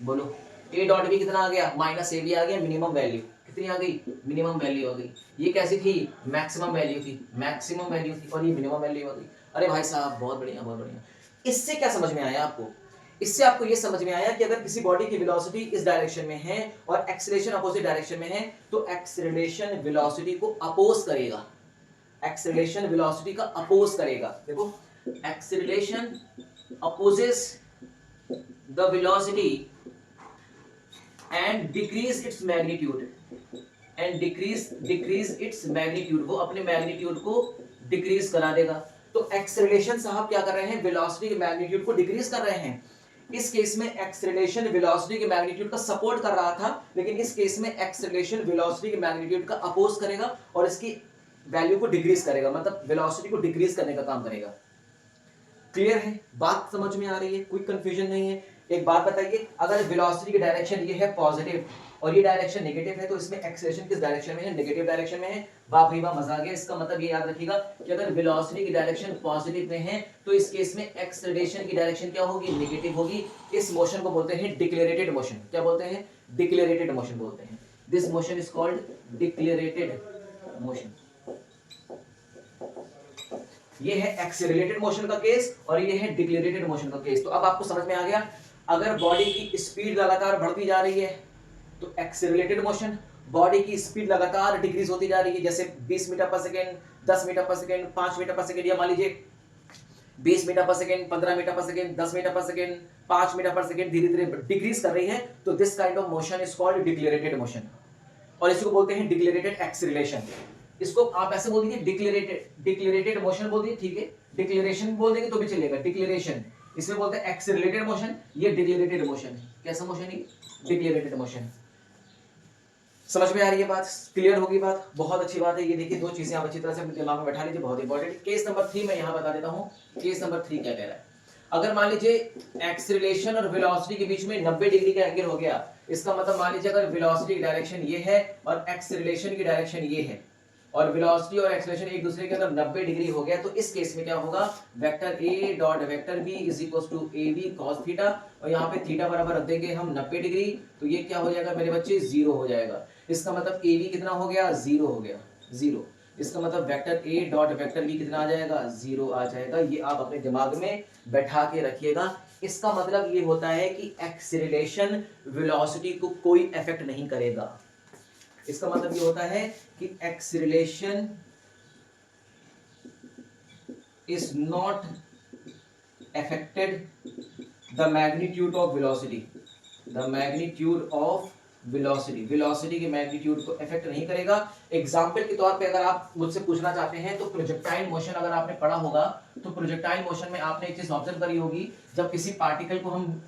बोलो a डॉट b कितना आ गया? -ab आ गया। मिनिमम वैल्यू कितनी आ गई? मिनिमम वैल्यू आ गई। ये कैसी थी? मैक्सिमम वैल्यू थी, मैक्सिमम वैल्यू थी, और ये मिनिमम वैल्यू आ गई। अरे भाई साहब बहुत बढ़िया, बहुत बढ़िया। इससे क्या समझ में आया आपको? इससे आपको ये समझ में आया कि अगर किसी बॉडी की वेलोसिटी इस डायरेक्शन में है और एक्सेलरेशन अपोजिट डायरेक्शन में है, तो एक्सेलरेशन वेलोसिटी को अपोज करेगा, एक्सेलरेशन वेलोसिटी का अपोज करेगा। देखो acceleration opposes the velocity and decrease its magnitude, and decrease its magnitude, वो अपने मैग्नीट्यूड को डिक्रीज करा देगा। तो एक्सेलरेशन साहब क्या कर रहे हैं? वेलोसिटी के मैग्नीट्यूड को डिक्रीज कर रहे हैं। इस केस में एक्सेलरेशन वेलोसिटी के मैग्नीट्यूड का सपोर्ट कर रहा था, लेकिन इस केस में एक्सेलरेशन वेलोसिटी के मैग्नीट्यूड का अपोज करेगा और इसकी वैल्यू को डिक्रीज करेगा, मतलब वेलोसिटी को डिक्रीज करने का काम करेगा। क्लियर है? बात समझ में आ रही है? कोई कंफ्यूजन नहीं है? एक बात बताइए, अगर वेलोसिटी की डायरेक्शन ये है पॉजिटिव और ये डायरेक्शन नेगेटिव है, तो इसमें एक्सेलरेशन किस डायरेक्शन में है? नेगेटिव डायरेक्शन में है। वाह भाई वाह, मजा आ गया। इसका मतलब ये याद रखिएगा कि अगर वेलोसिटी की डायरेक्शन पॉजिटिव में है, तो इस केस में एक्सेलरेशन की डायरेक्शन क्या होगी? नेगेटिव होगी। इस मोशन को बोलते हैं डिक्लेरेटेड मोशन। क्या बोलते हैं? डिक्लेरेटेड मोशन बोलते हैं। This motion is called decelerated motion. ये है एक्सेलरेटेड मोशन का केस और ये है डिक्लेरेटेड मोशन का केस। तो अब आपको समझ में आ गया, अगर बॉडी की स्पीड लगातार बढ़ती जा रही है तो एक्सेलरेटेड मोशन, बॉडी की स्पीड लगातार डिक्रीज होती जा रही है, जैसे 20 मीटर पर सेकेंड, 10 मीटर पर सेकेंड, 5 मीटर पर सेकेंड, या मान लीजिए 20 मीटर पर सेकेंड, 15 मीटर पर सेकेंड, 10 मीटर पर सेकेंड, 5 मीटर पर सेकेंड, धीरे धीरे डिक्रीज कर रही है, तो this kind of motion is called decelerated motion, और इसको बोलते हैं डिक्लेरेटेड एक्सेलरेशन। इसको आप ऐसे बोल दीजिए डिक्लेरेटेड मोशन बोल दीजिए, ठीक है। डिक्लेरेशन बोल देंगे तो भी चलेगा, डिक्लेरेशन। इसमें बोलते हैं एक्सेलरेटेड मोशन, ये डिक्लेरेटेड मोशन है। कैसा मोशन है? डिक्लेरेटेड मोशन। समझ में आ रही है बात? क्लियर होगी बात? बहुत अच्छी बात है। ये देखिए दो चीजें आप अच्छी तरह से अपने दिमाग में बैठा लीजिए, बहुत इंपॉर्टेंट। केस नंबर 3 मैं यहाँ बता देता हूँ। केस नंबर 3 क्या कह रहा है? अगर मान लीजिए एक्सेलरेशन और वेलोसिटी के बीच में 90 डिग्री का एंगल हो गया, इसका मतलब मान लीजिए अगर वेलोसिटी की डायरेक्शन ये है और एक्सेलरेशन की डायरेक्शन ये है, और वेलोसिटी और एक्सेलरेशन एक दूसरे के अंदर 90 डिग्री हो गया, तो इस केस में क्या होगा? Vector a dot vector b is equals to ab cos theta, और यहाँ पे थीटा बराबर रख देंगे हम 90 डिग्री, तो ये क्या हो जाएगा मेरे बच्चे? 0 हो जाएगा। इसका मतलब ab कितना हो गया? 0 हो गया, 0। इसका मतलब vector a dot vector b कितना आ जाएगा? 0 आ जाएगा। ये आप अपने दिमाग में बैठा के रखिएगा। इसका मतलब ये होता है कि एक्सेलरेशन वेलोसिटी को कोई इफेक्ट नहीं करेगा। इसका मतलब ये होता है कि acceleration is not affected the magnitude of velocity, the magnitude of velocity के मैग्नीट्यूड को इफेक्ट नहीं करेगा। एग्जाम्पल के तौर पे अगर आप मुझसे पूछना चाहते हैं तो प्रोजेक्टाइल मोशन अगर आपने पढ़ा होगा तो प्रोजेक्टाइल मोशन में आपने एक चीज ऑब्जर्व करी होगी, जब किसी पार्टिकल को हम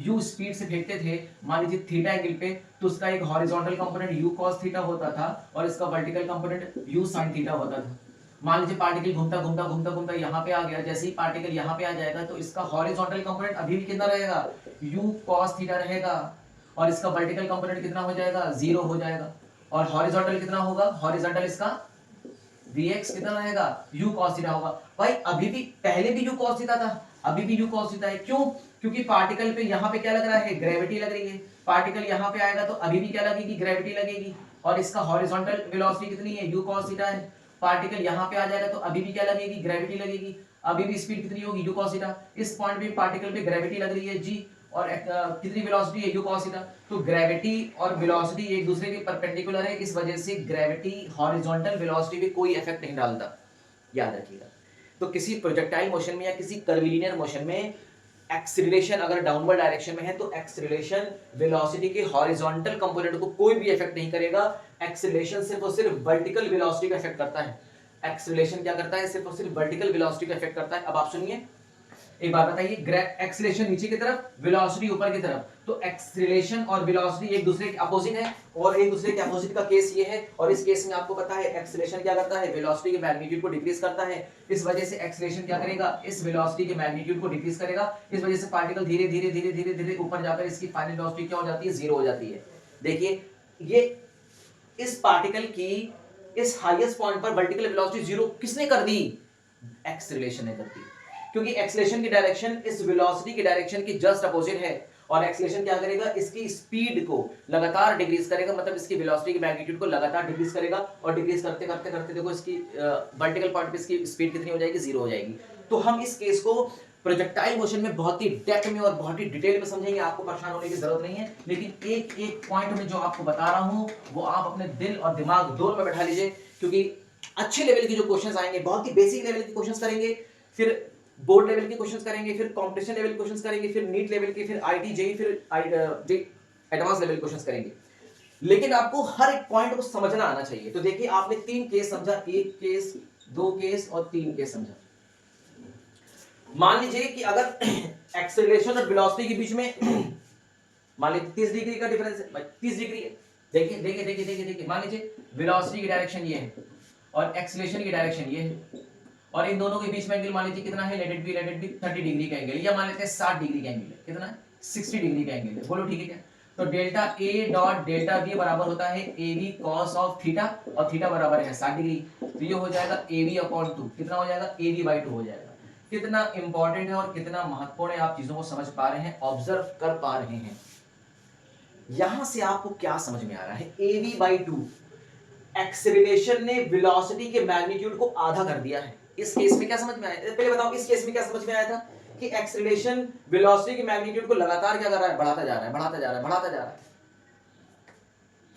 u स्पीड से फेंकते थे मान लीजिए थीटा एंगल पे, तो उसका एक horizontal component u cos theta होता था और इसका vertical component u sin theta होता था। मान लीजिए पार्टिकल घूमता यहाँ पे आ गया, जैसे ही पार्टिकल यहाँ पे आ जाएगा तो इसका हॉरिजॉन्टल कंपोनेंट अभी भी कितना रहेगा, u cos थीटा रहेगा और इसका वर्टिकल कंपोनेंट कितना हो जाएगा, 0 हो जाएगा। और हॉरिजॉन्टल कितना होगा, हॉरिजॉन्टल इसका vx कितना रहेगा, u cos थीटा होगा। भाई अभी भी पहले भी u cos थीटा था, अभी भी u cos थीटा है, क्यों? क्योंकि पार्टिकल पे यहाँ पे क्या लग रहा है, ग्रेविटी लग रही है। पार्टिकल यहाँ पे आएगा तो अभी भी क्या लगेगी, ग्रेविटी लगेगी और इसका हॉरिजॉन्टल वेलोसिटी कितनी है, u cos थीटा है। पार्टिकल यहाँ पे आ जाएगा तो अभी भी क्या लगेगी, ग्रेविटी लगेगी, अभी भी स्पीड कितनी होगी, u cos थीटा। इस पॉइंट पे पार्टिकल पे ग्रेविटी लग रही है g और कितनी वेलोसिटी है, u cos थीटा। तो ग्रेविटी और वेलोसिटी एक दूसरे के परपेंडिकुलर है, इस वजह से ग्रेविटी हॉरिजॉन्टल वेलोसिटी पे कोई इफेक्ट नहीं डालता, याद रखिएगा। तो किसी प्रोजेक्टाइल मोशन में या किसी कर्वीलिनियर मोशन में एक्सीलरेशन अगर डाउनवर्ड डायरेक्शन में है तो एक्सीलरेशन वेलोसिटी के हॉरिजॉन्टल कंपोनेंट को कोई भी इफेक्ट नहीं करेगा। एक्सीलरेशन सिर्फ और सिर्फ वर्टिकल वेलोसिटी का इफेक्ट करता है। एक्सीलरेशन क्या करता है, सिर्फ और सिर्फ वर्टिकल वेलोसिटी का इफेक्ट करता है। अब आप सुनिए एक बात बताइए, एक्सीलरेशन नीचे की तरफ, वेलोसिटी ऊपर की तरफ, तो एक्सीलरेशन और वेलोसिटी एक दूसरे के अपोजिट है और एक दूसरे के अपोजिट का केस ये है। और इस केस में आपको पता है एक्सीलरेशन क्या करता है, वेलोसिटी के मैग्नीट्यूड को डिक्रीज करता है। इस वजह से एक्सीलरेशन क्या करेगा, इस वेलोसिटी के मैग्नीट्यूड को डिक्रीज करेगा। इस वजह से पार्टिकल धीरे धीरे धीरे धीरे धीरे ऊपर जाकर इसकी फाइनल वेलोसिटी क्या हो जाती है, 0 हो जाती है। देखिए ये इस पार्टिकल की इस हाईएस्ट पॉइंट पर वर्टिकल वेलोसिटी 0 किसने कर दी, एक्सीलरेशन ने कर दी, क्योंकि एक्सीलरेशन की डायरेक्शन इस वेलोसिटी की डायरेक्शन की जस्ट अपोजिट है। और एक्सीलरेशन क्या करेगा, इसकी स्पीड को लगातार डिक्रीज करेगा, मतलब इसकी वेलोसिटी की मैग्नीट्यूड को लगातार डिक्रीज करेगा और डिक्रीज करते करते करते देखो इसकी वर्टिकल पॉइंट पे इसकी स्पीड कितनी हो जाएगी, 0 हो जाएगी। तो हम इस केस को प्रोजेक्टाइल मोशन में बहुत ही डेप्थ में और बहुत ही डिटेल में समझेंगे, आपको परेशान होने की जरूरत नहीं है। लेकिन एक एक पॉइंट में जो आपको बता रहा हूं वो आप अपने दिल और दिमाग दोनों में बैठा लीजिए, क्योंकि अच्छे लेवल के जो क्वेश्चंस आएंगे, बहुत ही बेसिक लेवल के क्वेश्चंस करेंगे, फिर बोर्ड लेवल के क्वेश्चंस करेंगे, फिर कंपटीशन लेवल के क्वेश्चंस करेंगे, फिर नीट लेवल के, फिर आईटी जेई, फिर एडवांस लेवल के क्वेश्चंस करेंगे। लेकिन आपको हर एक पॉइंट को समझना आना चाहिए। तो देखिए आपने 3 केस समझा, 1 केस, 2 केस और 3 केस समझा। मान लीजिए कि अगर एक्सेलरेशन और वेलोसिटी के बीच में मान लीजिए 30 डिग्री का डिफरेंस है, 30 डिग्री है। देखिए देखिए देखिए देखिए देखिए, मान लीजिए वेलोसिटी की डायरेक्शन ये है और एक्सेलरेशन की डायरेक्शन ये है और इन दोनों के बीच में एंगल मान लीजिए कितना है, लेट इट बी 30 डिग्री का एंगल, या मान लेते हैं 60 डिग्री का एंगल है, कितना है, 60 डिग्री का एंगल है। बोलो ठीक है क्या? तो delta A dot delta B बराबर होता है A B cos of theta और थीटा बराबर है 60 डिग्री। तो ये हो जाएगा ए बी अपॉन 2, कितना हो जाएगा, ए बी बाई 2 हो जाएगा। कितना इंपॉर्टेंट है और कितना महत्वपूर्ण है, आप चीजों को समझ पा रहे हैं, ऑब्जर्व कर पा रहे हैं। यहां से आपको क्या समझ में आ रहा है, ए बी बाई 2, एक्सेलरेशन ने वेलोसिटी के मैग्नीट्यूड को आधा कर दिया है। इस केस में क्या समझ में आया, पहले बताओ इस केस में क्या समझ में आया था कि एक्सेलरेशन वेलोसिटी के मैग्नीट्यूड को लगातार क्या कर रहा है, बढ़ाता जा रहा है, बढ़ाता जा रहा है, बढ़ाता जा रहा है,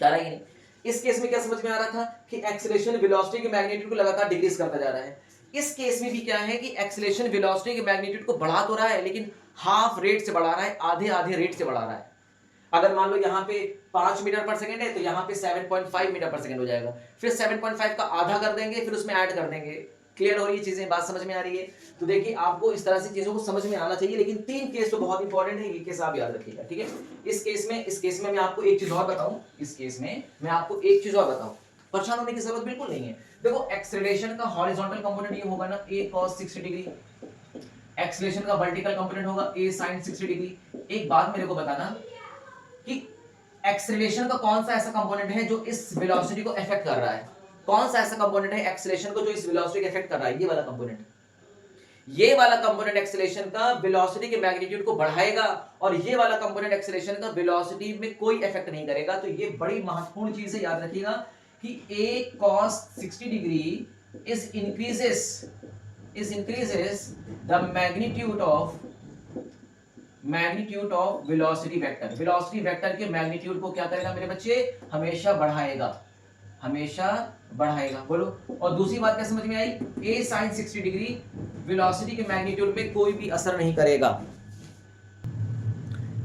जा रहा है नहीं। इस केस में क्या समझ में आ रहा था कि एक्सेलरेशन वेलोसिटी के मैग्नीट्यूड को लगातार डिक्रीज करता जा रहा है। इस केस में भी क्या है कि एक्सेलरेशन वेलोसिटी के मैग्नीट्यूड को बढ़ा तो रहा है, लेकिन हाफ रेट से बढ़ा रहा है, आधे आधे रेट से बढ़ा रहा है। अगर मान लो यहाँ पे 5 मीटर पर सेकंड है तो यहाँ पे 7.5 मीटर पर सेकंड हो जाएगा, फिर 7.5 का आधा कर देंगे, फिर उसमें ऐड कर देंगे। क्लियर हो रही है चीजें, बात समझ में आ रही है? तो देखिए आपको इस तरह से चीजों को समझ में आना चाहिए। लेकिन 3 केस तो बहुत इंपॉर्टेंट है, ये केस आप याद रखिएगा, ठीक है। इस केस में मैं आपको एक चीज और बताऊं, इस केस में मैं आपको एक चीज और बताऊं, परेशान होने की जरूरत बिल्कुल नहीं है। देखो एक्सेलरेशन का हॉरिजॉन्टल कंपोनेंट ये होगा ना, a cos 60 डिग्री, एक्सेलरेशन का वर्टिकल कंपोनेंट होगा a sin 60 डिग्री। एक बात मेरे को बताना कि एक्सेलरेशन का कौन सा ऐसा कंपोनेंट है जो इस वेलोसिटी को अफेक्ट कर रहा है, कौन सा ऐसा कंपोनेंट है एक्सेलरेशन को जो इस वेलोसिटी को अफेक्ट कर रहा है, ये वाला कंपोनेंट। ये वाला कंपोनेंट एक्सेलरेशन का वेलोसिटी के मैग्नीट्यूड को बढ़ाएगा और ये वाला कंपोनेंट एक्सेलरेशन का वेलोसिटी में कोई इफेक्ट नहीं करेगा। तो ये बड़ी महत्वपूर्ण चीज है, याद रखिएगा कि a cos 60 degree is increases the magnitude of velocity vector। velocity vector के मैग्नीट्यूड को क्या करेगा मेरे बच्चे, हमेशा बढ़ाएगा, हमेशा बढ़ाएगा। बोलो। और दूसरी बात क्या समझ में आई, a sin 60 डिग्री वेलोसिटी के मैग्नीट्यूड पे कोई भी असर नहीं करेगा।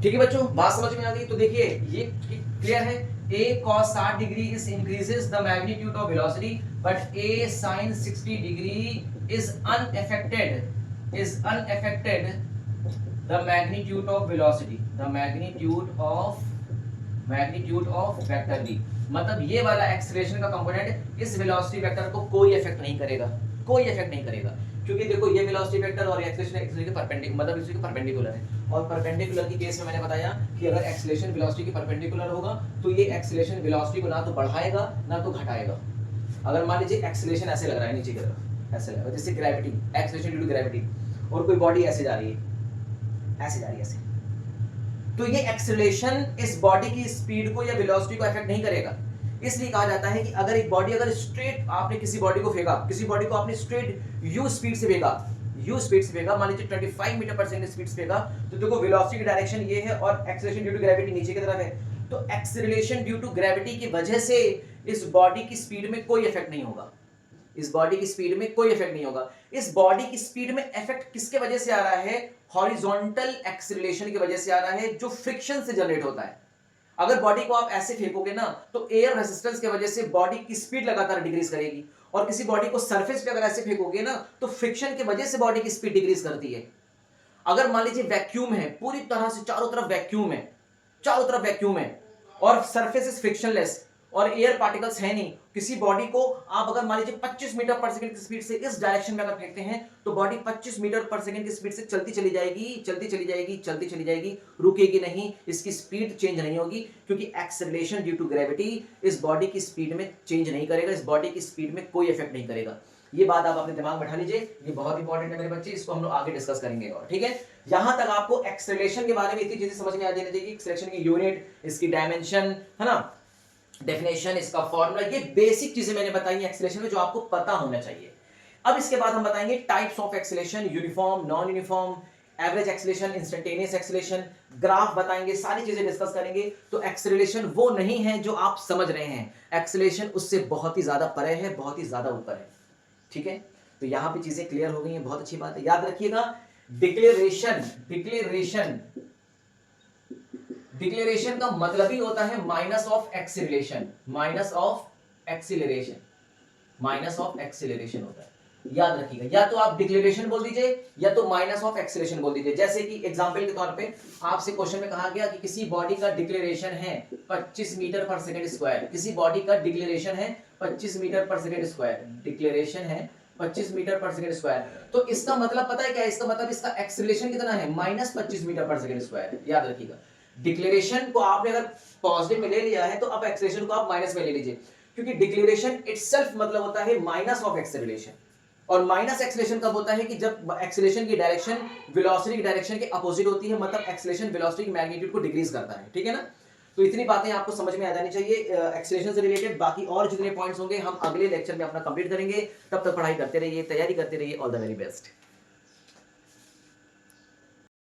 ठीक है बच्चों, बात समझ में आ गई? तो देखिए ये क्लियर है, a cos 60 degree is increases the magnitude of velocity but a sin 60 degree is unaffected the magnitude of velocity, the magnitude of vector v। मतलब ये वाला एक्सेलरेशन का कंपोनेंट इस वेलोसिटी वेक्टर को कोई इफेक्ट नहीं करेगा, कोई इफेक्ट नहीं करेगा, क्योंकि देखो ये वेलोसिटी वेक्टर और एक्सेलरेशन एक दूसरे के परपेंडिकुलर, मतलब एक दूसरे के परपेंडिकुलर है। और परपेंडिकुलर की केस में मैंने बताया कि अगर एक्सेलरेशन वेलोसिटी के परपेंडिकुलर होगा तो ये एक्सेलरेशन वेलोसिटी को ना तो बढ़ाएगा ना तो घटाएगा। अगर मान लीजिए एक्सेलरेशन ऐसे लग रहा है नीचे की तरफ, ऐसे लग रहा है जैसे gravity, acceleration due to gravity, और कोई बॉडी ऐसे जा रही है, ऐसे जा रही है ऐसे, तो ये एक्सेलरेशन इस बॉडी की स्पीड को या वेलोसिटी को अफेक्ट नहीं करेगा। इसलिए कहा जाता है कि अगर एक बॉडी, अगर स्ट्रेट आपने किसी बॉडी को फेंका, किसी बॉडी को आपने स्ट्रेट u स्पीड से फेंका, मान लीजिए 25 मीटर पर सेकंड स्पीड से फेंका, तो देखो वेलोसिटी की डायरेक्शन ये है और एक्सेलरेशन ड्यू टू ग्रेविटी नीचे की तरफ है, तो एक्सेलरेशन ड्यू टू ग्रेविटी की वजह से इस बॉडी की स्पीड में कोई इफेक्ट नहीं होगा, इस बॉडी की स्पीड में कोई इफेक्ट नहीं होगा। इस बॉडी की स्पीड में इफेक्ट किसके वजह से आ रहा है? हॉरिजॉन्टल एक्सेलरेशन की वजह से आ रहा है, जो फ्रिक्शन से जनरेट होता है। अगर बॉडी को आप ऐसे फेंकोगे ना तो एयर रेजिस्टेंस की वजह से बॉडी की स्पीड लगातार डिक्रीज करेगी, और किसी बॉडी को सरफेस पे अगर ऐसे फेंकोगे ना तो फ्रिक्शन की वजह से बॉडी की स्पीड डिक्रीज करती है। अगर मान लीजिए वैक्यूम है, पूरी तरह से चारों तरफ वैक्यूम है, चारों तरफ वैक्यूम है और सरफेस इज फ्रिक्शनलेस और एयर पार्टिकल्स है नहीं, किसी बॉडी को आप अगर मान लीजिए 25 मीटर पर सेकंड की स्पीड से इस डायरेक्शन में अगर फेंकते हैं तो बॉडी 25 मीटर पर सेकंड की स्पीड से चलती चली जाएगी, चलती चली जाएगी, चलती चली जाएगी, रुकेगी नहीं, इसकी स्पीड चेंज नहीं होगी, क्योंकि एक्सेलरेशन ड्यू टू ग्रेविटी इस बॉडी की स्पीड में चेंज नहीं करेगा, इस बॉडी की स्पीड में कोई इफेक्ट नहीं करेगा। ये बात आप अपने दिमाग में बैठा लीजिए, ये बहुत इंपॉर्टेंट है मेरे बच्चे, इसको हम लोग आगे डिस्कस करेंगे। और ठीक है, यहां तक आपको एक्सेलरेशन के बारे में इतनी चीजें समझ में आ जानी चाहिए, एक्सेलरेशन की यूनिट, इसकी डायमेंशन, है ना, डेफिनेशन, इसका फॉर्मूला, ये बेसिक चीजें मैंने बताई एक्सेलरेशन में जो आपको पता होना चाहिए। अब इसके बाद हम बताएंगे types of acceleration, uniform, non uniform, average acceleration, instantaneous acceleration, graph बताएंगे, सारी चीजें डिस्कस करेंगे। तो एक्सेलरेशन वो नहीं है जो आप समझ रहे हैं, एक्सेलरेशन उससे बहुत ही ज्यादा परे है, बहुत ही ज्यादा ऊपर है। ठीक है, तो यहां पे चीजें क्लियर हो गई हैं, बहुत अच्छी बात है। याद रखिएगा, डिक्लेरेशन का मतलब ही होता है minus of acceleration, minus of acceleration, minus of acceleration होता है। याद रखिएगा, या तो आप डिक्लेरेशन बोल दीजिए या तो माइनस ऑफ एक्सीलरेशन बोल दीजिए। जैसे कि एग्जांपल के तौर पे आपसे क्वेश्चन में कहा गया कि किसी बॉडी का डिक्लेरेशन है 25 मीटर पर सेकंड स्क्वायर, किसी बॉडी का डिक्लेरेशन है 25 मीटर पर सेकंड स्क्वायर, डिक्लेरेशन है 25 मीटर पर सेकंड स्क्वायर, तो इसका मतलब पता है क्या? इसका मतलब इसका एक्सीलरेशन कितना है? माइनस 25 मीटर पर सेकंड स्क्वायर। याद रखिएगा, डिक्लेरेशन को आपने अगर पॉजिटिव में ले लिया है तो अब एक्सेलरेशन को आप माइनस में ले लीजिए, क्योंकि डिक्लेरेशन इटसेल्फ मतलब होता है माइनस ऑफ एक्सेलरेशन, और माइनस एक्सेलरेशन कब होता है? कि जब एक्सेलरेशन की डायरेक्शन वेलोसिटी की डायरेक्शन के अपोजिट होती है, मतलब एक्सेलरेशन वेलोसिटी की मैग्नीट्यूड को डिक्रीज करता है। ठीक है ना, तो इतनी बातें आपको समझ में आ जानी चाहिए एक्सेलरेशन से रिलेटेड। बाकी और जितने पॉइंट्स होंगे हम अगले लेक्चर में अपना कंप्लीट करेंगे, तब तक पढ़ाई करते रहिए, तैयारी करते रहिए। All the very best.